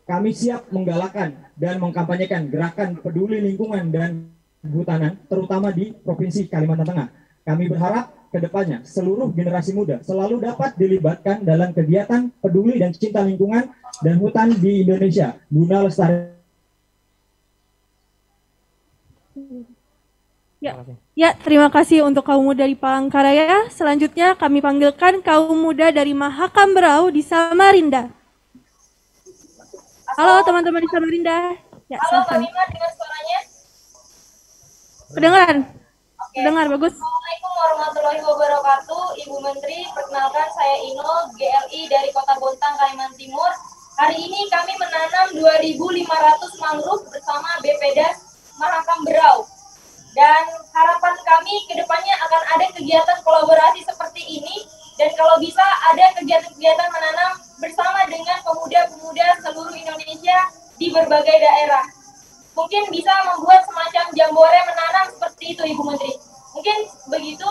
[SPEAKER 21] Kami siap menggalakkan dan mengkampanyekan gerakan peduli lingkungan dan kehutanan, terutama di Provinsi Kalimantan Tengah. Kami berharap ke depannya seluruh generasi muda selalu dapat dilibatkan dalam kegiatan peduli dan cinta lingkungan dan hutan di Indonesia guna lestari.
[SPEAKER 9] Ya, terima kasih untuk kaum muda di Palangkaraya. Selanjutnya kami panggilkan kaum muda dari Mahakam Berau di Samarinda. Halo teman-teman di Samarinda. Ya,
[SPEAKER 22] halo Kak Mima, dengar suaranya?
[SPEAKER 9] Kedengaran? Dengar, bagus.
[SPEAKER 22] Assalamualaikum warahmatullahi wabarakatuh. Ibu Menteri, perkenalkan saya Ino, GLI dari Kota Bontang, Kalimantan Timur. Hari ini kami menanam 2.500 mangrove bersama BPDAS Mahakam Berau. Dan harapan kami ke depannya akan ada kegiatan kolaborasi seperti ini Dan kalau bisa ada kegiatan-kegiatan menanam bersama dengan pemuda-pemuda seluruh Indonesia di berbagai daerah. Mungkin bisa membuat semacam jambore menanam seperti itu, Ibu Menteri. Mungkin begitu.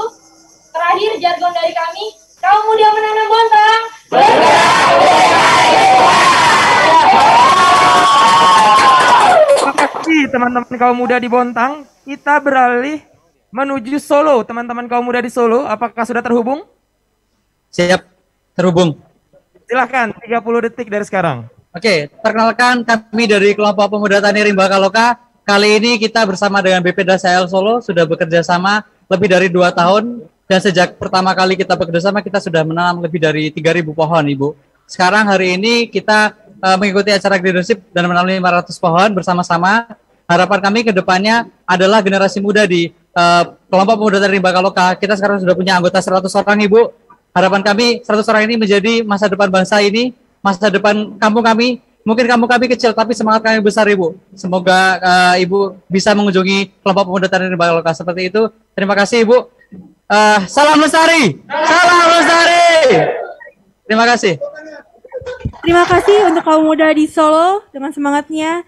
[SPEAKER 22] Terakhir jargon dari kami, kaum muda menanam Bontang.
[SPEAKER 10] Terima kasih teman-teman kaum muda di Bontang. Kita beralih menuju Solo. Teman-teman kaum muda di Solo, apakah sudah terhubung?
[SPEAKER 1] Siap, terhubung.
[SPEAKER 10] Silahkan, 30 detik dari sekarang.
[SPEAKER 1] Oke, perkenalkan kami dari kelompok pemuda Tani Rimba Kaloka. Kali ini kita bersama dengan BPDAS HL Solo sudah bekerja sama lebih dari 2 tahun. Dan sejak pertama kali kita bekerja sama, kita sudah menanam lebih dari 3.000 pohon, Ibu. Sekarang hari ini kita mengikuti acara leadership dan menanam 500 pohon bersama-sama. Harapan kami ke depannya adalah generasi muda di kelompok pemuda Tani Rimba Kaloka. Kita sekarang sudah punya anggota 100 orang, Ibu. Harapan kami 100 orang ini menjadi masa depan bangsa ini, masa depan kampung kami. Mungkin kampung kami kecil, tapi semangat kami besar, Ibu. Semoga Ibu bisa mengunjungi kelompok pemuda Tani Rimba Kaloka seperti itu. Terima kasih, Ibu. Salam lestari, salam lestari. Terima kasih.
[SPEAKER 9] Terima kasih untuk kaum muda di Solo dengan semangatnya.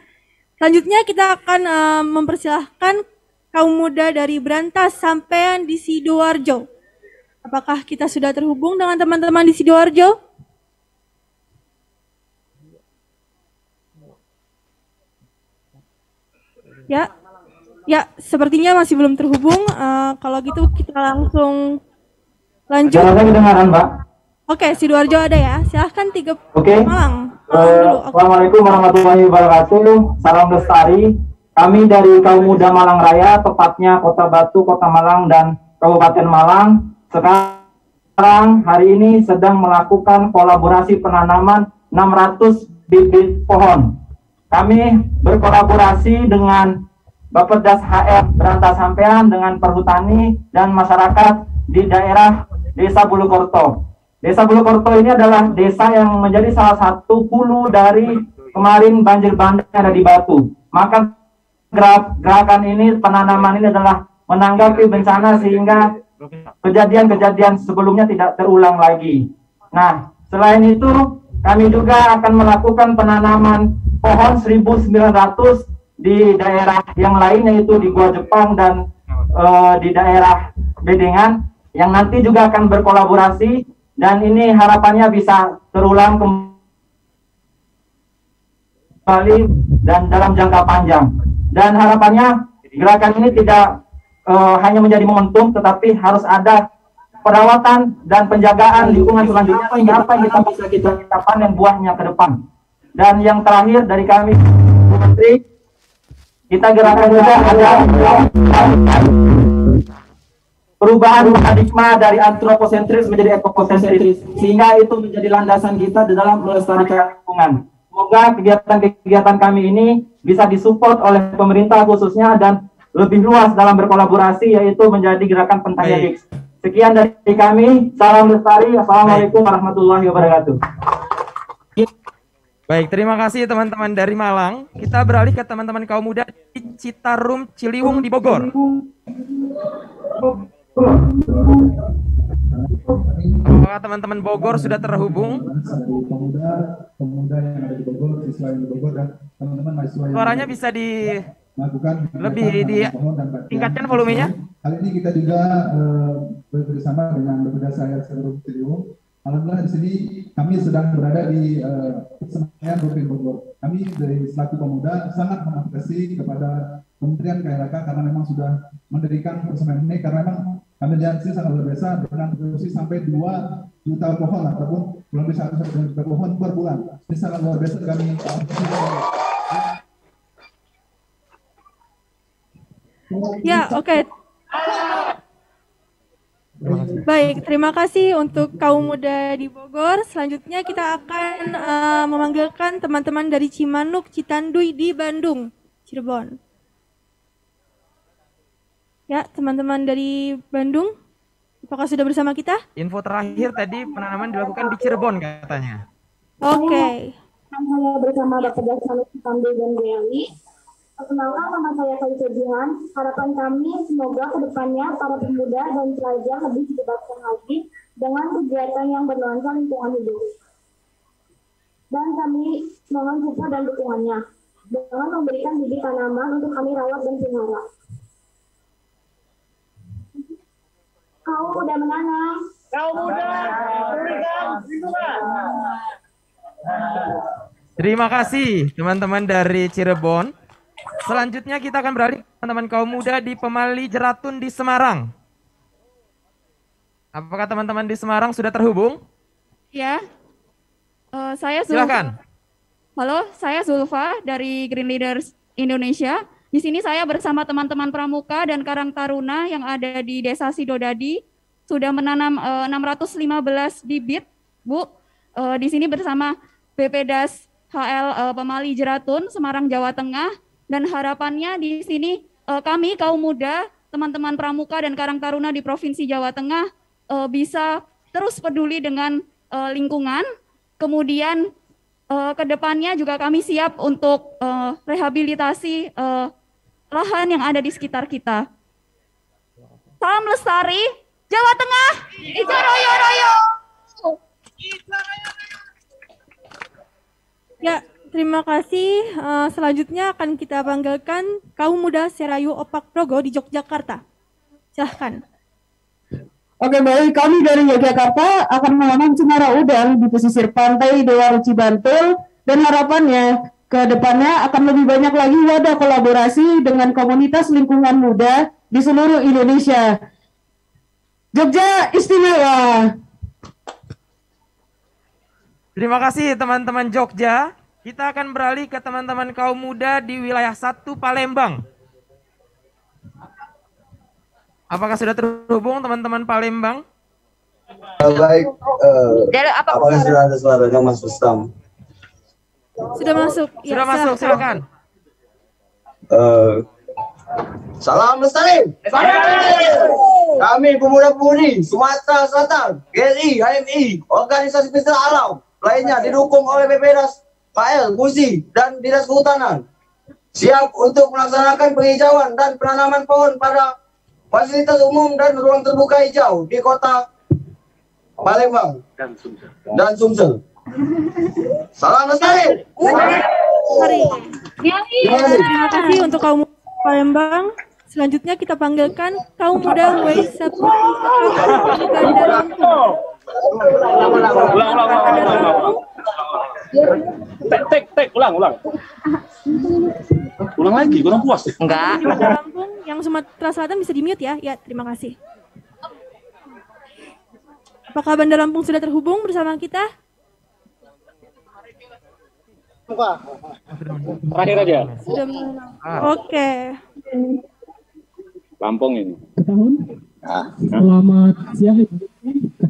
[SPEAKER 9] Selanjutnya kita akan mempersilahkan kaum muda dari Brantas Sampean di Sidoarjo. Apakah kita sudah terhubung dengan teman-teman di Sidoarjo? Ya, sepertinya masih belum terhubung. Kalau gitu kita langsung lanjut.
[SPEAKER 2] Ada lagi dengaran, Mbak?
[SPEAKER 9] Oke, Sidoarjo ada ya. Silahkan
[SPEAKER 2] Oke.
[SPEAKER 9] Malang.
[SPEAKER 2] Assalamualaikum warahmatullahi wabarakatuh. Salam lestari. Kami dari kaum muda Malang Raya, tepatnya Kota Batu, Kota Malang, dan Kabupaten Malang. Sekarang hari ini sedang melakukan kolaborasi penanaman 600 bibit pohon. Kami berkolaborasi dengan Bappedas HR Brantas Sampean dengan perhutani dan masyarakat di daerah Desa Bulukorto. Desa Bulukorto ini adalah desa yang menjadi salah satu hulu dari kemarin banjir bandang yang ada di Batu. Maka gerakan ini, penanaman ini adalah menanggapi bencana sehingga kejadian-kejadian sebelumnya tidak terulang lagi. Nah, selain itu kami juga akan melakukan penanaman pohon 1.900 di daerah yang lain, yaitu di Gua Jepang dan di daerah Bedengan, yang nanti juga akan berkolaborasi, dan ini harapannya bisa terulang kembali dan dalam jangka panjang. Dan harapannya gerakan ini tidak hanya menjadi momentum, tetapi harus ada perawatan dan penjagaan lingkungan selanjutnya sehingga apa yang kita panen buahnya ke depan. Dan yang terakhir dari kami, Bu Menteri, kita gerakan juga ada perubahan paradigma dari antroposentris menjadi ekosentris, sehingga itu menjadi landasan kita di dalam melestarikan lingkungan. Semoga kegiatan-kegiatan kami ini bisa disupport oleh pemerintah khususnya dan lebih luas dalam berkolaborasi, yaitu menjadi gerakan Pentaya X. Sekian dari kami, salam lestari, assalamualaikum warahmatullahi wabarakatuh.
[SPEAKER 10] Baik, terima kasih teman-teman dari Malang. Kita beralih ke teman-teman kaum muda di Citarum, Ciliwung di Bogor. Apakah teman-teman Bogor sudah terhubung?
[SPEAKER 18] Pemuda yang ada di Bogor, siswa yang di Bogor, dan teman-teman mahasiswa yang
[SPEAKER 10] Suaranya bisa lebih ditingkatkan volumenya.
[SPEAKER 18] Kali ini kita juga bekerjasama dengan BPDAS HL Ciliwung. Alhamdulillah di sini kami sedang berada di Senayan Provinsi Bogor. Kami dari selaku pemuda sangat mengapresiasi kepada Kementerian KLHK karena memang sudah mendirikan persembahan ini, karena memang kami lihat sini sangat luar biasa dengan produksi sampai 2 juta pohon ataupun lebih 1 juta pohon per bulan. Ini sangat luar biasa kami.
[SPEAKER 9] Ya, oke. Baik, terima kasih untuk kaum muda di Bogor. Selanjutnya kita akan memanggilkan teman-teman dari Cimanuk, Citanduy di Bandung, Cirebon. Ya, teman-teman dari Bandung, apakah sudah bersama kita?
[SPEAKER 10] Info terakhir tadi penanaman dilakukan di Cirebon katanya.
[SPEAKER 9] Oke.
[SPEAKER 14] Saya bersama Bappedas Citanduy dan GLI. Perkenalkan, nama saya Kalisa Jihan. Harapan kami semoga kedepannya para pemuda dan pelajar lebih dilibatkan lagi dengan kegiatan yang bernuansa lingkungan hidup. Dan kami mohon support dan dukungannya dengan memberikan bibit tanaman untuk kami rawat dan pelihara. Kaum muda menanam. Kaum muda memberikan lingkungan.
[SPEAKER 10] Terima kasih teman-teman dari Cirebon. Selanjutnya kita akan beralih ke teman-teman kaum muda di Pemali Jeratun di Semarang. Apakah teman-teman di Semarang sudah terhubung?
[SPEAKER 5] Ya, saya Zulfa.
[SPEAKER 10] Silakan.
[SPEAKER 5] Halo, saya Zulfa dari Green Leaders Indonesia. Di sini saya bersama teman-teman pramuka dan Karang Taruna yang ada di Desa Sidodadi sudah menanam 615 bibit, Bu. Di sini bersama BPDAS HL Pemali Jeratun, Semarang, Jawa Tengah. Dan harapannya di sini kami kaum muda, teman-teman pramuka dan Karang Taruna di Provinsi Jawa Tengah bisa terus peduli dengan lingkungan. Kemudian kedepannya juga kami siap untuk rehabilitasi lahan yang ada di sekitar kita. Salam lestari, Jawa Tengah, Ijo Royo Royo.
[SPEAKER 9] Ya, terima kasih. Selanjutnya akan kita panggilkan kaum muda Serayu Opak Progo di Yogyakarta. Silahkan.
[SPEAKER 16] Oke, baik, kami dari Yogyakarta akan menanam cemara udang di pesisir pantai Dewa Ruci Bantul, dan harapannya ke depannya akan lebih banyak lagi wadah kolaborasi dengan komunitas lingkungan muda di seluruh Indonesia. Jogja istimewa.
[SPEAKER 10] Terima kasih teman-teman Jogja. Kita akan beralih ke teman-teman kaum muda di wilayah 1 Palembang. Apakah sudah terhubung teman-teman Palembang?
[SPEAKER 7] Baik, apakah sudah ada suaranya Mas Rustam?
[SPEAKER 9] Sudah masuk.
[SPEAKER 10] Sudah masuk, silakan.
[SPEAKER 7] Salam lestari. Kami pemuda-pemudi Sumatera Selatan, GRI, HMI, organisasi pencinta alam lainnya didukung oleh BPDAS, KL, Musi, dan Dinas Kehutanan, siap untuk melaksanakan penghijauan dan penanaman pohon pada fasilitas umum dan ruang terbuka hijau di kota Palembang dan Sumsel. Salam lestari.
[SPEAKER 9] Terima kasih untuk kaum muda Palembang. Selanjutnya kita panggilkan kaum muda W1 Ganda Lampung.
[SPEAKER 23] Ulang lagi, kurang puas.
[SPEAKER 9] Enggak. Ganda Lampung yang Sumatera Selatan bisa di-mute ya. Ya, terima kasih. Apakah Bandar Lampung sudah terhubung bersama kita?
[SPEAKER 23] Terakhir aja.
[SPEAKER 9] Sudah Oke.
[SPEAKER 23] Lampung ini.
[SPEAKER 13] Selamat siang,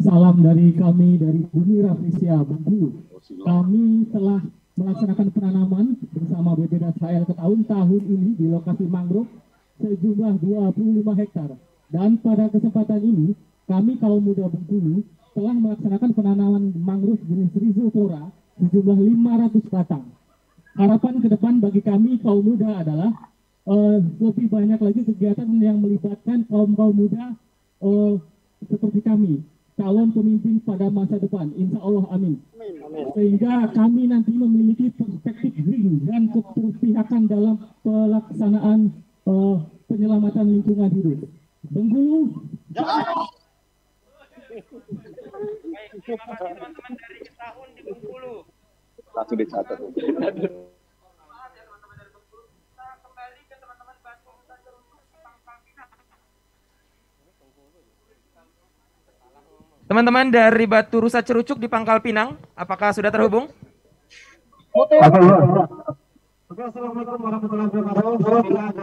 [SPEAKER 13] salam dari kami dari Bumi Rafflesia Bengkulu. Kami telah melaksanakan penanaman bersama BPDAS HL ke tahun ini di lokasi mangrove sejumlah 25 hektar. Dan pada kesempatan ini, kami kaum muda Bengkulu telah melaksanakan penanaman mangrove jenis Rhizopora sejumlah 500 batang. Harapan ke depan bagi kami kaum muda adalah lebih banyak lagi kegiatan yang melibatkan kaum muda seperti kami, calon pemimpin pada masa depan, insya Allah amin. Sehingga kami nanti memiliki perspektif green dan keberpihakan dalam pelaksanaan penyelamatan lingkungan hidup. Bengkulu.
[SPEAKER 23] Teman-teman dari Ketahun di Bengkulu. Langsung dicatat.
[SPEAKER 10] Teman-teman dari Batu Rusa Cerucuk di Pangkal Pinang, apakah sudah terhubung?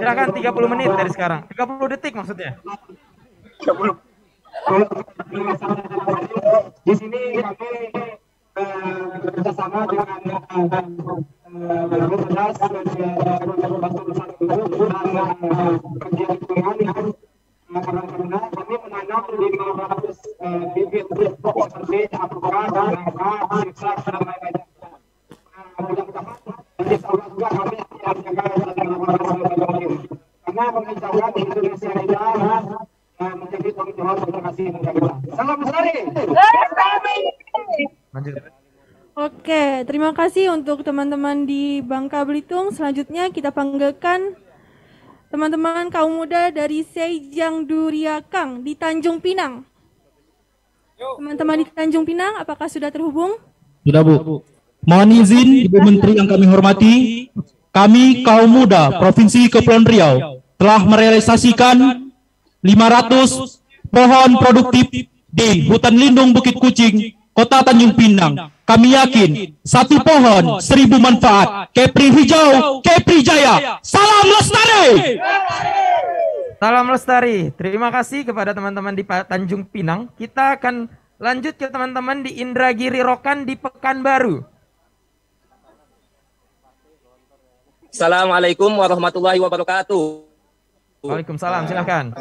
[SPEAKER 10] Silakan 30 menit dari sekarang. 30 detik maksudnya.
[SPEAKER 2] Di sini kami bekerjasama dengan BPDAS karena kami menanam di 500 bibit seperti apura dan siksa dan lain-lain. Mudah-mudahan insya Allah juga kami akan menjaga karena penghijauan di Indonesia ini menjadi tanggung jawab untuk kasih negara.
[SPEAKER 7] Salam lestari.
[SPEAKER 10] Lanjut.
[SPEAKER 9] Oke, terima kasih untuk teman-teman di Bangka Belitung. Selanjutnya kita panggilkan teman-teman kaum muda dari Sejang Duriakang di Tanjung Pinang. Teman-teman di Tanjung Pinang, apakah sudah terhubung?
[SPEAKER 11] Sudah, Bu. Mohon izin Ibu Menteri yang kami hormati, kami kaum muda Provinsi Kepulauan Riau telah merealisasikan 500 pohon produktif di Hutan Lindung Bukit Kucing, Kota Tanjung Pinang. Kami yakin satu pohon 1000 manfaat. Kepri hijau, Kepri jaya. Salam lestari.
[SPEAKER 10] Salam lestari. Terima kasih kepada teman-teman di Tanjung Pinang. Kita akan lanjut ke teman-teman di Indragiri Rokan di Pekanbaru.
[SPEAKER 4] Assalamualaikum warahmatullahi wabarakatuh.
[SPEAKER 10] Waalaikumsalam, silakan.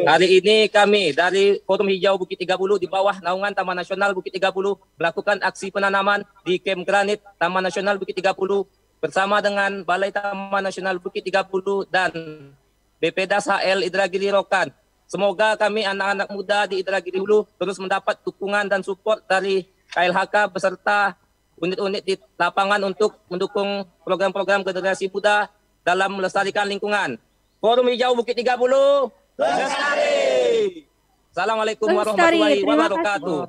[SPEAKER 4] Hari ini kami dari Forum Hijau Bukit 30 di bawah naungan Taman Nasional Bukit 30 melakukan aksi penanaman di Camp Granit Taman Nasional Bukit 30 bersama dengan Balai Taman Nasional Bukit 30 dan BPDAS HL Indragiri Rokan. Semoga kami anak-anak muda di Indragiri Hulu terus mendapat dukungan dan support dari KLHK beserta unit-unit di lapangan untuk mendukung program-program generasi muda dalam melestarikan lingkungan. Forum Hijau Bukit 30 lestari. Assalamualaikum warahmatullahi wabarakatuh.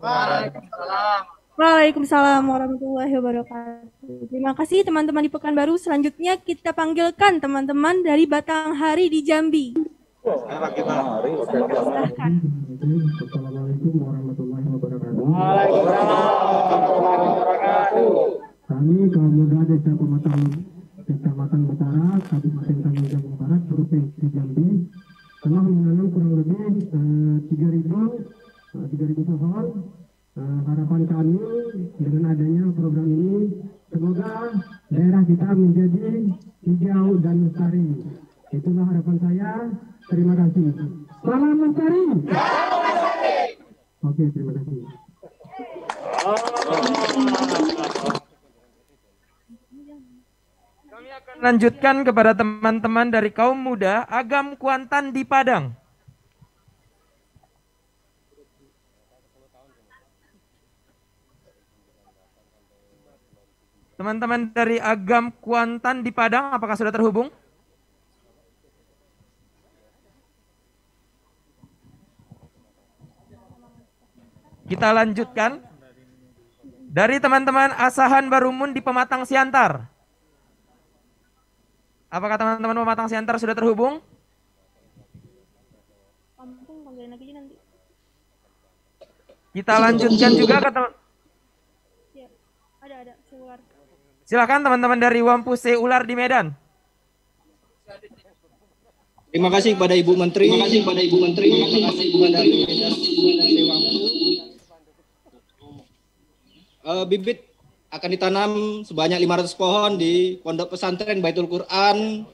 [SPEAKER 9] Waalaikumsalam warahmatullahi wabarakatuh. Terima kasih teman-teman di Pekanbaru. Selanjutnya kita panggilkan teman-teman dari Batanghari di Jambi.
[SPEAKER 13] Assalamualaikum warahmatullahi wabarakatuh. Kami kaum muda Desa Kecamatan Betara, Kabupaten Tanjung Jabung Barat, Provinsi Jambi, telah menanam kurang lebih 3.000 pohon. Harapan kami dengan adanya program ini, semoga daerah kita menjadi hijau dan lestari. Itulah harapan saya. Terima kasih. Salam lestari. Oke, terima kasih.
[SPEAKER 10] Lanjutkan kepada teman-teman dari kaum muda Agam Kuantan di Padang. Teman-teman dari Agam Kuantan di Padang, apakah sudah terhubung? Kita lanjutkan dari teman-teman Asahan Barumun di Pematang Siantar. Apakah teman-teman Pematang Siantar sudah terhubung? Kita lanjutkan juga ke teman. Silakan teman-teman dari Wampu Se Ular di Medan.
[SPEAKER 6] Terima kasih kepada Ibu Menteri. Terima kasih kepada Ibu Menteri. Terima kasih Ibu dari bibit akan ditanam sebanyak 500 pohon di Pondok Pesantren Baitul Quran,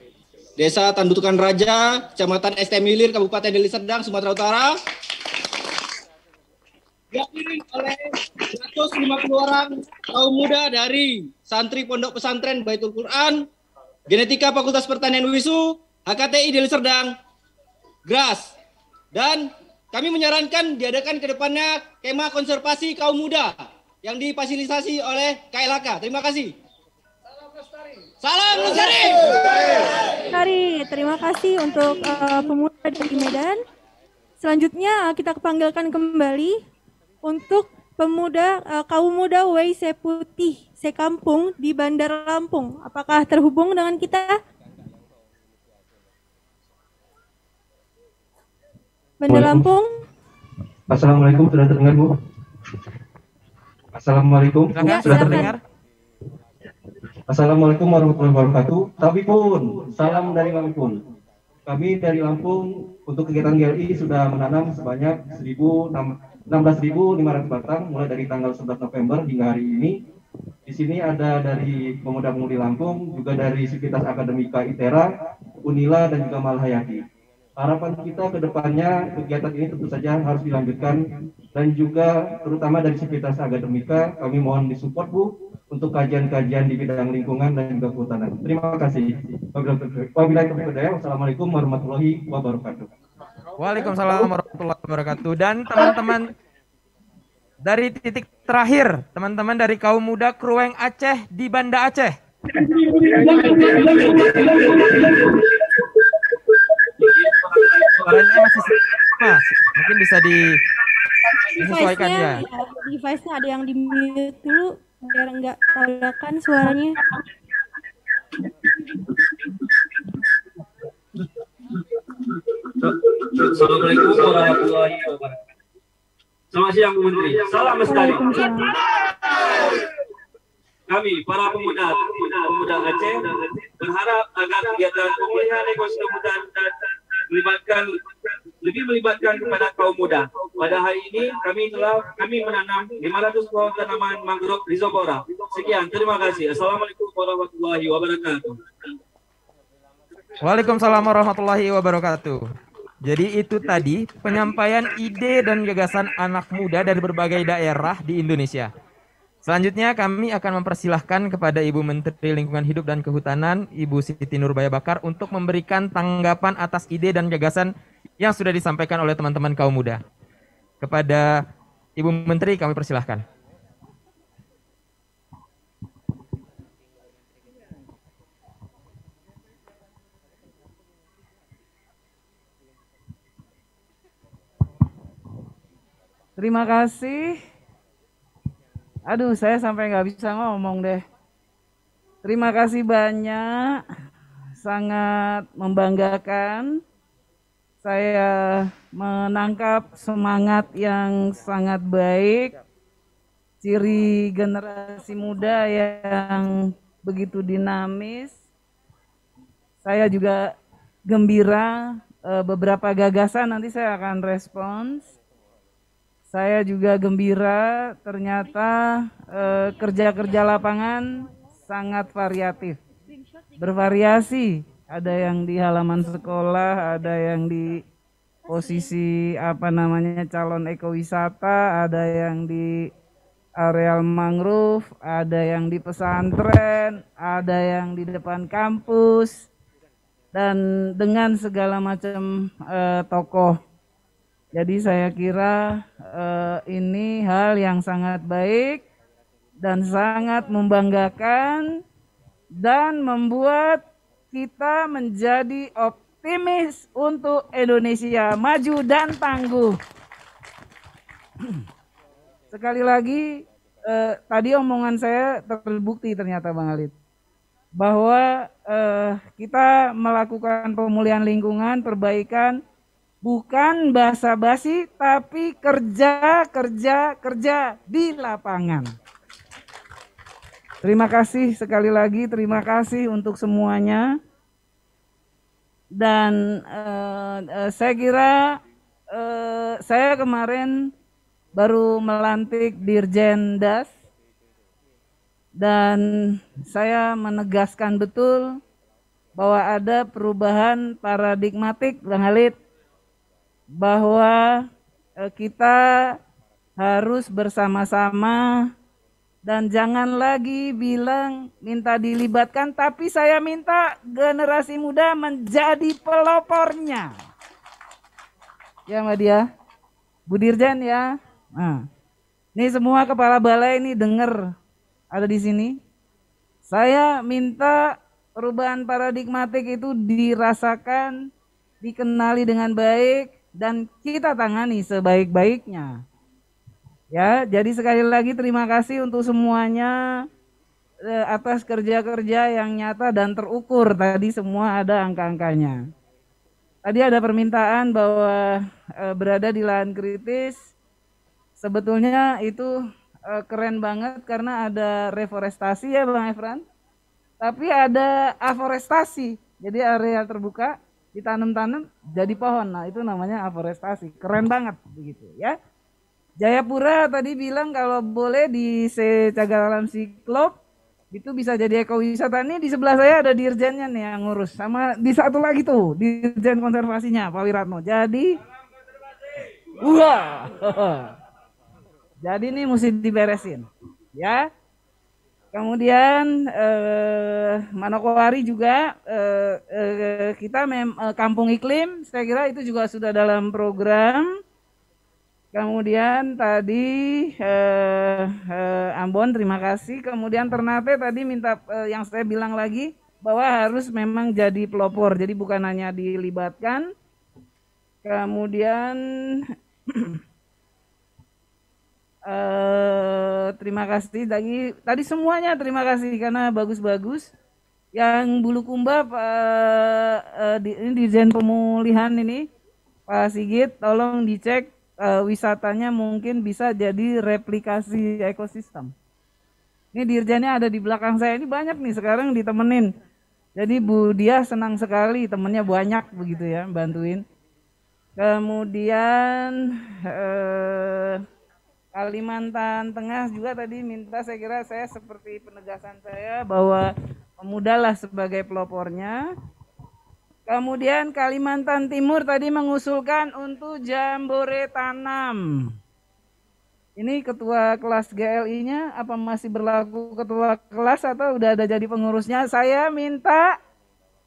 [SPEAKER 6] Desa Tandutukan Raja, Kecamatan ST Milir, Kabupaten Deli Serdang, Sumatera Utara. Dihadiri oleh 150 orang kaum muda dari santri Pondok Pesantren Baitul Quran, Genetika Fakultas Pertanian WISU, HKTI Deli Serdang, GRAS. Dan kami menyarankan diadakan ke depannya kemah konservasi kaum muda yang difasilitasi oleh KLHK. Terima kasih. Salam lestari.
[SPEAKER 9] Terima kasih untuk pemuda dari Medan. Selanjutnya kita panggilkan kembali untuk pemuda kaum muda WC Putih Sekampung di Bandar Lampung. Apakah terhubung dengan kita? Bandar Lampung.
[SPEAKER 8] Assalamualaikum, sudah terdengar Bu? Assalamualaikum,
[SPEAKER 10] ya,
[SPEAKER 8] sudah terdengar? Assalamualaikum warahmatullahi wabarakatuh. Tapi pun, salam dari Lampung. Kami dari Lampung untuk kegiatan GLI sudah menanam sebanyak 16.500 batang mulai dari tanggal 11 November hingga hari ini. Di sini ada dari pemuda-pemudi Lampung, juga dari Sivitas Akademika ITERA, Unila dan juga Malhayati. Harapan kita ke depannya kegiatan ini tentu saja harus dilanjutkan dan juga terutama dari Sivitas Akademika kami mohon disupport Bu untuk kajian-kajian di bidang lingkungan dan juga kehutanan. Terima kasih. Wabillahi taufiq wal hidayah. Wassalamualaikum warahmatullahi wabarakatuh.
[SPEAKER 10] Waalaikumsalam warahmatullahi warahmatullahi wabarakatuh. Dan teman-teman dari titik terakhir, teman-teman dari kaum muda Krueng Aceh di Banda Aceh. Suaranya masih sama, mungkin bisa disesuaikan ya.
[SPEAKER 9] Device-nya ada yang di mute dulu biar nggak tabrakan suaranya.
[SPEAKER 3] Assalamualaikum warahmatullahi wabarakatuh. Selamat siang Bu Menteri. Salam lestari. Kami para pemuda Aceh berharap agar kegiatan pemulihan ekonomi kemudahan dan melibatkan kepada kaum muda. Pada hari ini kami menanam 500 pohon tanaman mangrove rhizopora. Sekian, terima kasih. Assalamualaikum warahmatullahi wabarakatuh.
[SPEAKER 10] Waalaikumsalam warahmatullahi wabarakatuh. Jadi itu tadi penyampaian ide dan gagasan anak muda dari berbagai daerah di Indonesia. Selanjutnya kami akan mempersilahkan kepada Ibu Menteri Lingkungan Hidup dan Kehutanan, Ibu Siti Nurbaya Bakar, untuk memberikan tanggapan atas ide dan gagasan yang sudah disampaikan oleh teman-teman kaum muda. Kepada Ibu Menteri kami persilahkan.
[SPEAKER 12] Terima kasih. Aduh, saya sampai nggak bisa ngomong deh. Terima kasih banyak, sangat membanggakan. Saya menangkap semangat yang sangat baik, ciri generasi muda yang begitu dinamis. Saya juga gembira beberapa gagasan nanti saya akan respons. Saya juga gembira ternyata kerja-kerja lapangan sangat variatif, bervariasi. Ada yang di halaman sekolah, ada yang di posisi calon ekowisata, ada yang di areal mangrove, ada yang di pesantren, ada yang di depan kampus, dan dengan segala macam tokoh. Jadi saya kira ini hal yang sangat baik dan sangat membanggakan dan membuat kita menjadi optimis untuk Indonesia maju dan tangguh. Sekali lagi tadi omongan saya terbukti ternyata Bang Alid, bahwa kita melakukan pemulihan lingkungan, perbaikan, bukan basa-basi, tapi kerja di lapangan. Terima kasih sekali lagi, terima kasih untuk semuanya. Dan saya kira saya kemarin baru melantik Dirjen Das, dan saya menegaskan betul bahwa ada perubahan paradigmatik, Bang Halid, bahwa kita harus bersama-sama dan jangan lagi bilang minta dilibatkan, tapi saya minta generasi muda menjadi pelopornya. Ya Mbak Dia, Bu Dirjen ya. Nah, ini semua kepala balai ini dengar ada di sini. Saya minta perubahan paradigmatik itu dirasakan, dikenali dengan baik, dan kita tangani sebaik-baiknya. Ya, jadi sekali lagi terima kasih untuk semuanya atas kerja-kerja yang nyata dan terukur. Tadi semua ada angka-angkanya. Tadi ada permintaan bahwa berada di lahan kritis. Sebetulnya itu keren banget karena ada reforestasi ya Bang Efran. Tapi ada aforestasi. Jadi area terbuka ditanam-tanam jadi pohon. Nah, itu namanya aforestasi. Keren banget begitu ya. Jayapura tadi bilang kalau boleh di Cagar Alam Siklop itu bisa jadi ekowisata. Ini di sebelah saya ada dirjennya nih yang ngurus. Sama di satu lagi tuh, dirjen konservasinya Pak Wiratno. Jadi wah. Jadi ini mesti diberesin ya. Kemudian Manokwari juga kita kampung iklim, saya kira itu juga sudah dalam program. Kemudian tadi Ambon, terima kasih. Kemudian Ternate tadi minta yang saya bilang lagi bahwa harus memang jadi pelopor, jadi bukan hanya dilibatkan. Kemudian terima kasih lagi tadi semuanya, terima kasih karena bagus-bagus. Yang Bulukumba ini Dirjen Pemulihan ini Pak Sigit, tolong dicek wisatanya mungkin bisa jadi replikasi ekosistem. Ini dirjennya ada di belakang saya, ini banyak nih sekarang ditemenin. Jadi Bu Dia senang sekali, temennya banyak begitu ya, bantuin. Kemudian Kalimantan Tengah juga tadi minta, saya kira saya seperti penegasan saya bahwa pemudalah sebagai pelopornya. Kemudian Kalimantan Timur tadi mengusulkan untuk jambore tanam. Ini ketua kelas GLI-nya apa masih berlaku ketua kelas atau udah ada jadi pengurusnya? Saya minta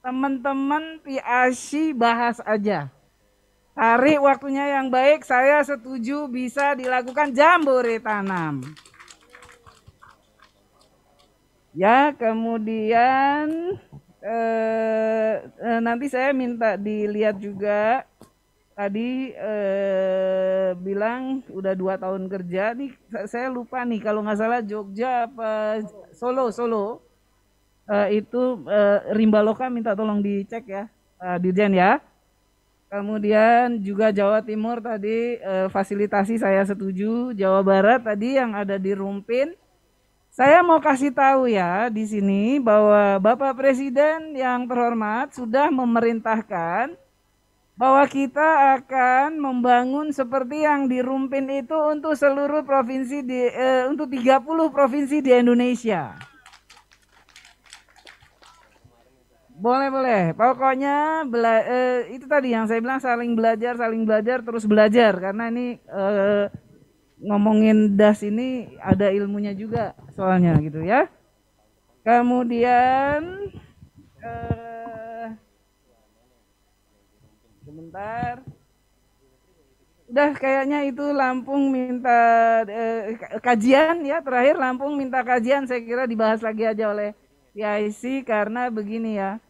[SPEAKER 12] teman-teman PASI bahas aja. Cari waktunya yang baik, saya setuju bisa dilakukan jambore tanam. Ya, kemudian nanti saya minta dilihat juga. Tadi bilang udah 2 tahun kerja nih, saya lupa nih kalau nggak salah Jogja apa Solo itu Rimba Loka minta tolong dicek ya Dirjen ya. Kemudian juga Jawa Timur tadi fasilitasi saya setuju. Jawa Barat tadi yang ada di Rumpin. Saya mau kasih tahu ya di sini bahwa Bapak Presiden yang terhormat sudah memerintahkan bahwa kita akan membangun seperti yang di Rumpin itu untuk seluruh provinsi untuk 30 provinsi di Indonesia. Boleh. Pokoknya itu tadi yang saya bilang saling belajar, terus belajar. Karena ini ngomongin DAS ini ada ilmunya juga soalnya gitu ya. Kemudian sebentar. Udah kayaknya itu Lampung minta kajian ya, terakhir Lampung minta kajian, saya kira dibahas lagi aja oleh PIC karena begini ya.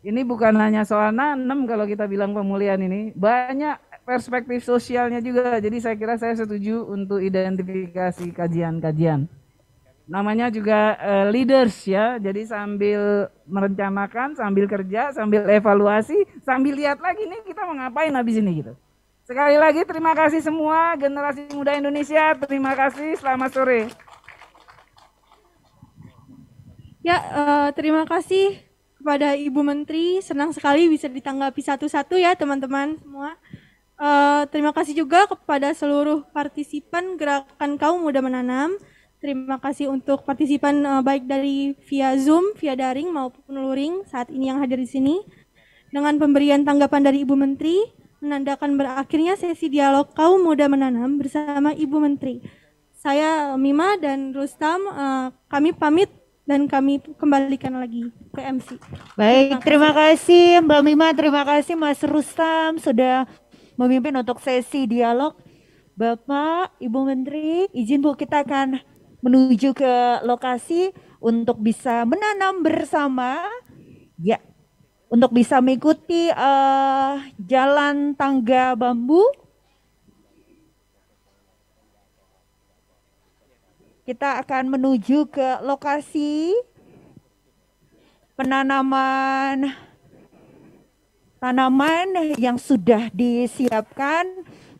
[SPEAKER 12] Ini bukan hanya soal nanam kalau kita bilang pemulihan ini, banyak perspektif sosialnya juga. Jadi saya kira saya setuju untuk identifikasi kajian-kajian. Namanya juga leaders ya, jadi sambil merencanakan, sambil kerja, sambil evaluasi, sambil lihat lagi nih kita mau ngapain habis ini gitu. Sekali lagi terima kasih semua generasi muda Indonesia, terima kasih, selamat sore.
[SPEAKER 9] Ya, terima kasih kepada Ibu Menteri, senang sekali bisa ditanggapi satu-satu ya teman-teman semua. Terima kasih juga kepada seluruh partisipan Gerakan Kaum Muda Menanam. Terima kasih untuk partisipan baik dari via Zoom, via daring maupun luring saat ini yang hadir di sini. Dengan pemberian tanggapan dari Ibu Menteri, menandakan berakhirnya sesi dialog Kaum Muda Menanam bersama Ibu Menteri. Saya Mima dan Rustam, kami pamit dan kami kembalikan lagi ke MC.
[SPEAKER 15] Baik, terima kasih Mbak Mima, terima kasih Mas Rustam sudah memimpin untuk sesi dialog. Bapak, Ibu Menteri, izin Bu kita akan menuju ke lokasi untuk bisa menanam bersama, ya, untuk bisa mengikuti jalan tangga bambu. Kita akan menuju ke lokasi penanaman tanaman yang sudah disiapkan.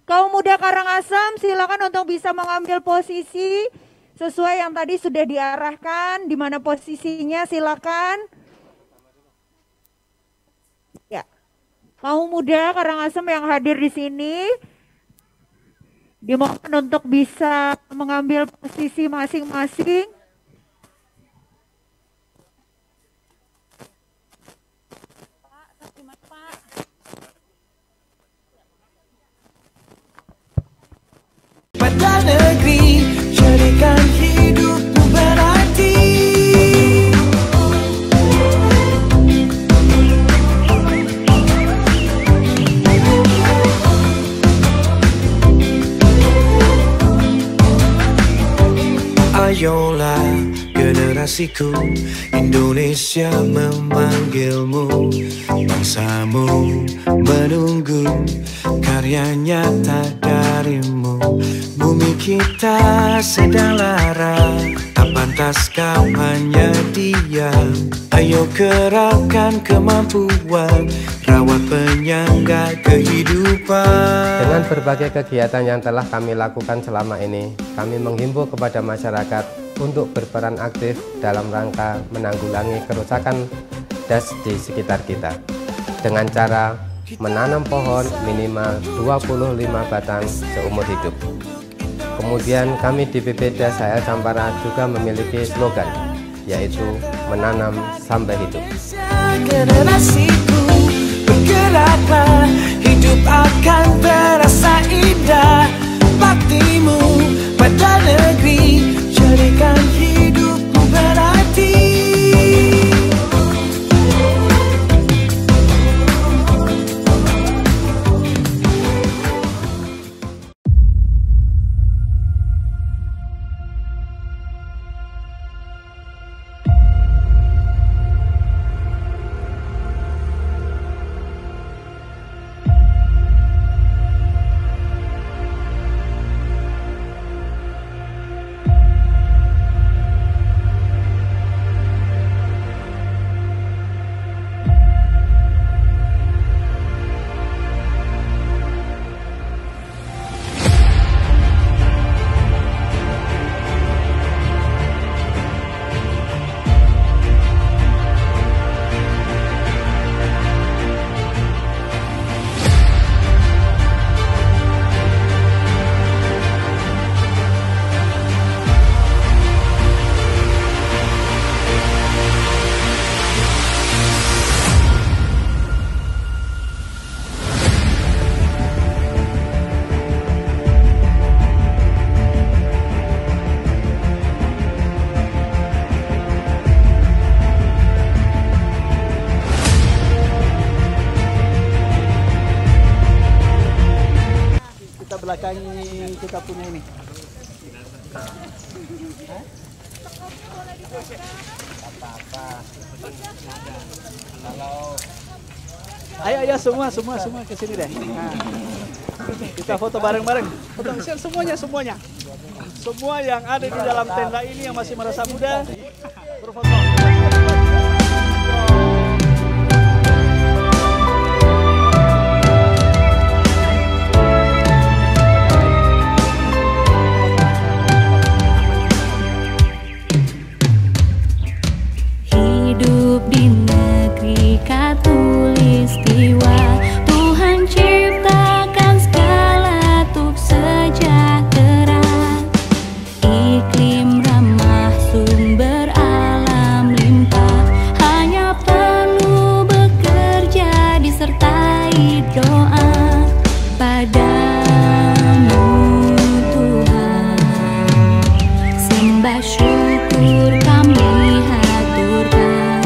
[SPEAKER 15] Kaum Muda Karangasem silakan untuk bisa mengambil posisi sesuai yang tadi sudah diarahkan, di mana posisinya silakan. Ya. Kaum Muda Karangasem yang hadir di sini dimohon untuk bisa mengambil posisi masing-masing.
[SPEAKER 17] Pada negeri jadikan hidupku berarti. generasiku. Indonesia memanggilmu, bangsamu menunggu karya nyata darimu. Bumi kita sedang lara, tak pantas kau hanya diam. Ayo kerahkan kemampuan, rawat penyangga kehidupan.
[SPEAKER 19] Dengan berbagai kegiatan yang telah kami lakukan selama ini, kami menghimbau kepada masyarakat untuk berperan aktif dalam rangka menanggulangi kerusakan das di sekitar kita dengan cara menanam pohon minimal 25 batang seumur hidup. Kemudian kami di BPD HL Sampara juga memiliki slogan, yaitu menanam sampai hidup.
[SPEAKER 17] Generasiku, bergeraklah, hidup akan terasa indah. Baktimu pada negeri, jadikan hidupmu berarti.
[SPEAKER 20] Belakangi kita punya ini. Ayo semua ke sini deh. Nah, kita foto bareng-bareng. Foto semuanya. Semua yang ada di dalam tenda ini yang masih merasa muda berfoto.
[SPEAKER 21] Di negeri Katulistiwa, Tuhan ciptakan segala untuk sejahtera. Iklim ramah, sumber alam limpah, hanya perlu bekerja disertai doa. Padamu Tuhan, sembah syukur kami haturkan.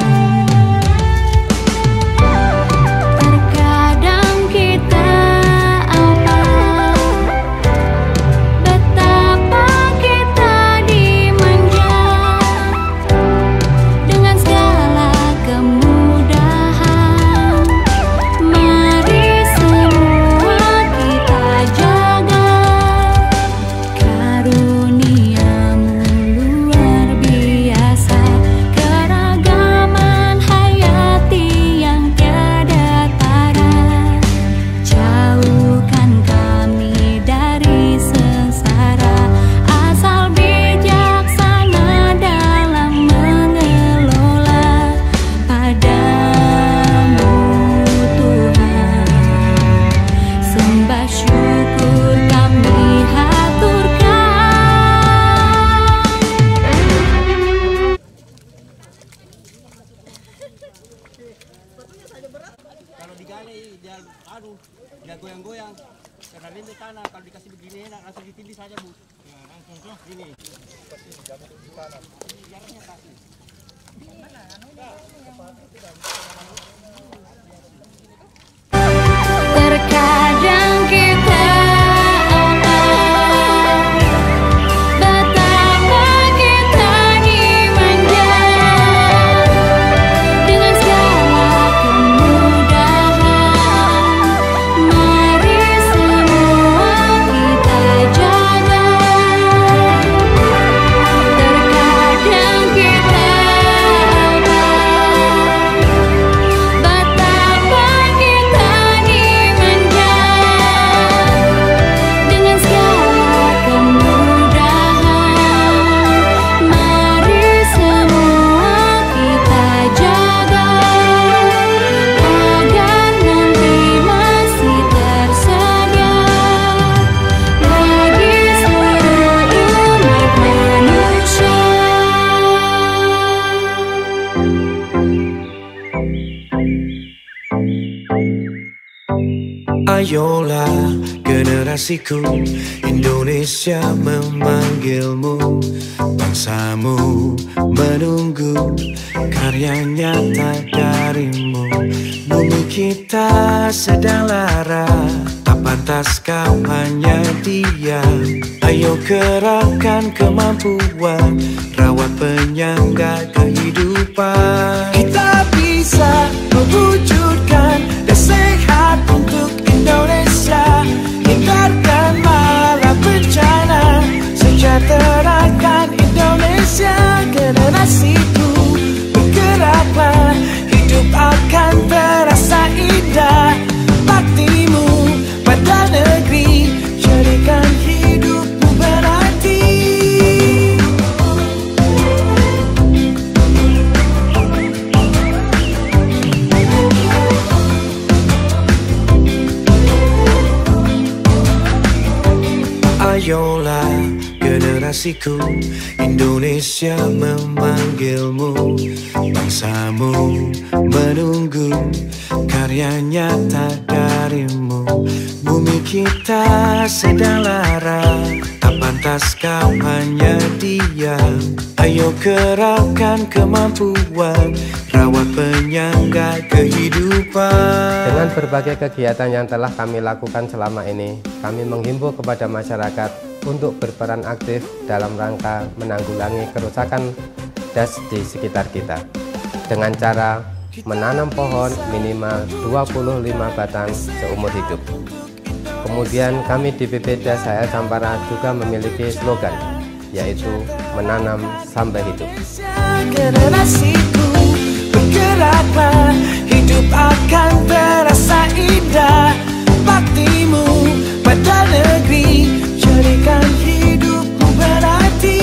[SPEAKER 20] Dia goyang-goyang karena lembek tanah. Kalau dikasih begini enak, langsung ditindih saja Bu. Ya, langsung tuh ini. Pasti dijamin di tanah. Jaraknya kasih.
[SPEAKER 21] Terkadang kita betapa kita dimanja
[SPEAKER 17] Ayolah generasiku, Indonesia memanggilmu, bangsamu menunggu karya nyata darimu. Bumi kita sedang lara, tak pantas kau hanya diam. Ayo kerahkan kemampuan, rawat penyangga kehidupan. Kita bisa mewujudkan dan sehat untuk Indonesia. Hindarkan malah bencana, sejahterakan Indonesia. Generasiku, bergeraklah, hidup akan terasa indah. Baktimu pada negeri, jadikan hidupmu berarti. Ayolah generasiku, Indonesia memanggilmu, bangsamu menunggu karya nyata darimu. Bumi kita sedang lara, tak pantas kau hanya diam. Ayo kerahkan kemampuan, rawat penyangga kehidupan.
[SPEAKER 19] Dengan berbagai kegiatan yang telah kami lakukan selama ini, kami menghimbau kepada masyarakat untuk berperan aktif dalam rangka menanggulangi kerusakan das di sekitar kita dengan cara menanam pohon minimal 25 batang seumur hidup. Kemudian kami di BPDAS HL Sampara juga memiliki slogan, yaitu menanam sampai hidup.
[SPEAKER 17] Generasiku, bergeraklah, hidup akan terasa indah. Baktimu pada negeri, jadikan hidupmu berarti.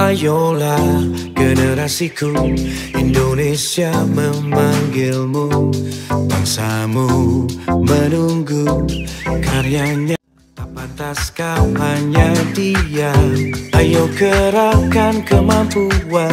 [SPEAKER 17] Ayolah generasiku, Indonesia memanggilmu, bangsamu menunggu karyanya. Tak pantas kau hanya diam, ayo kerahkan kemampuan.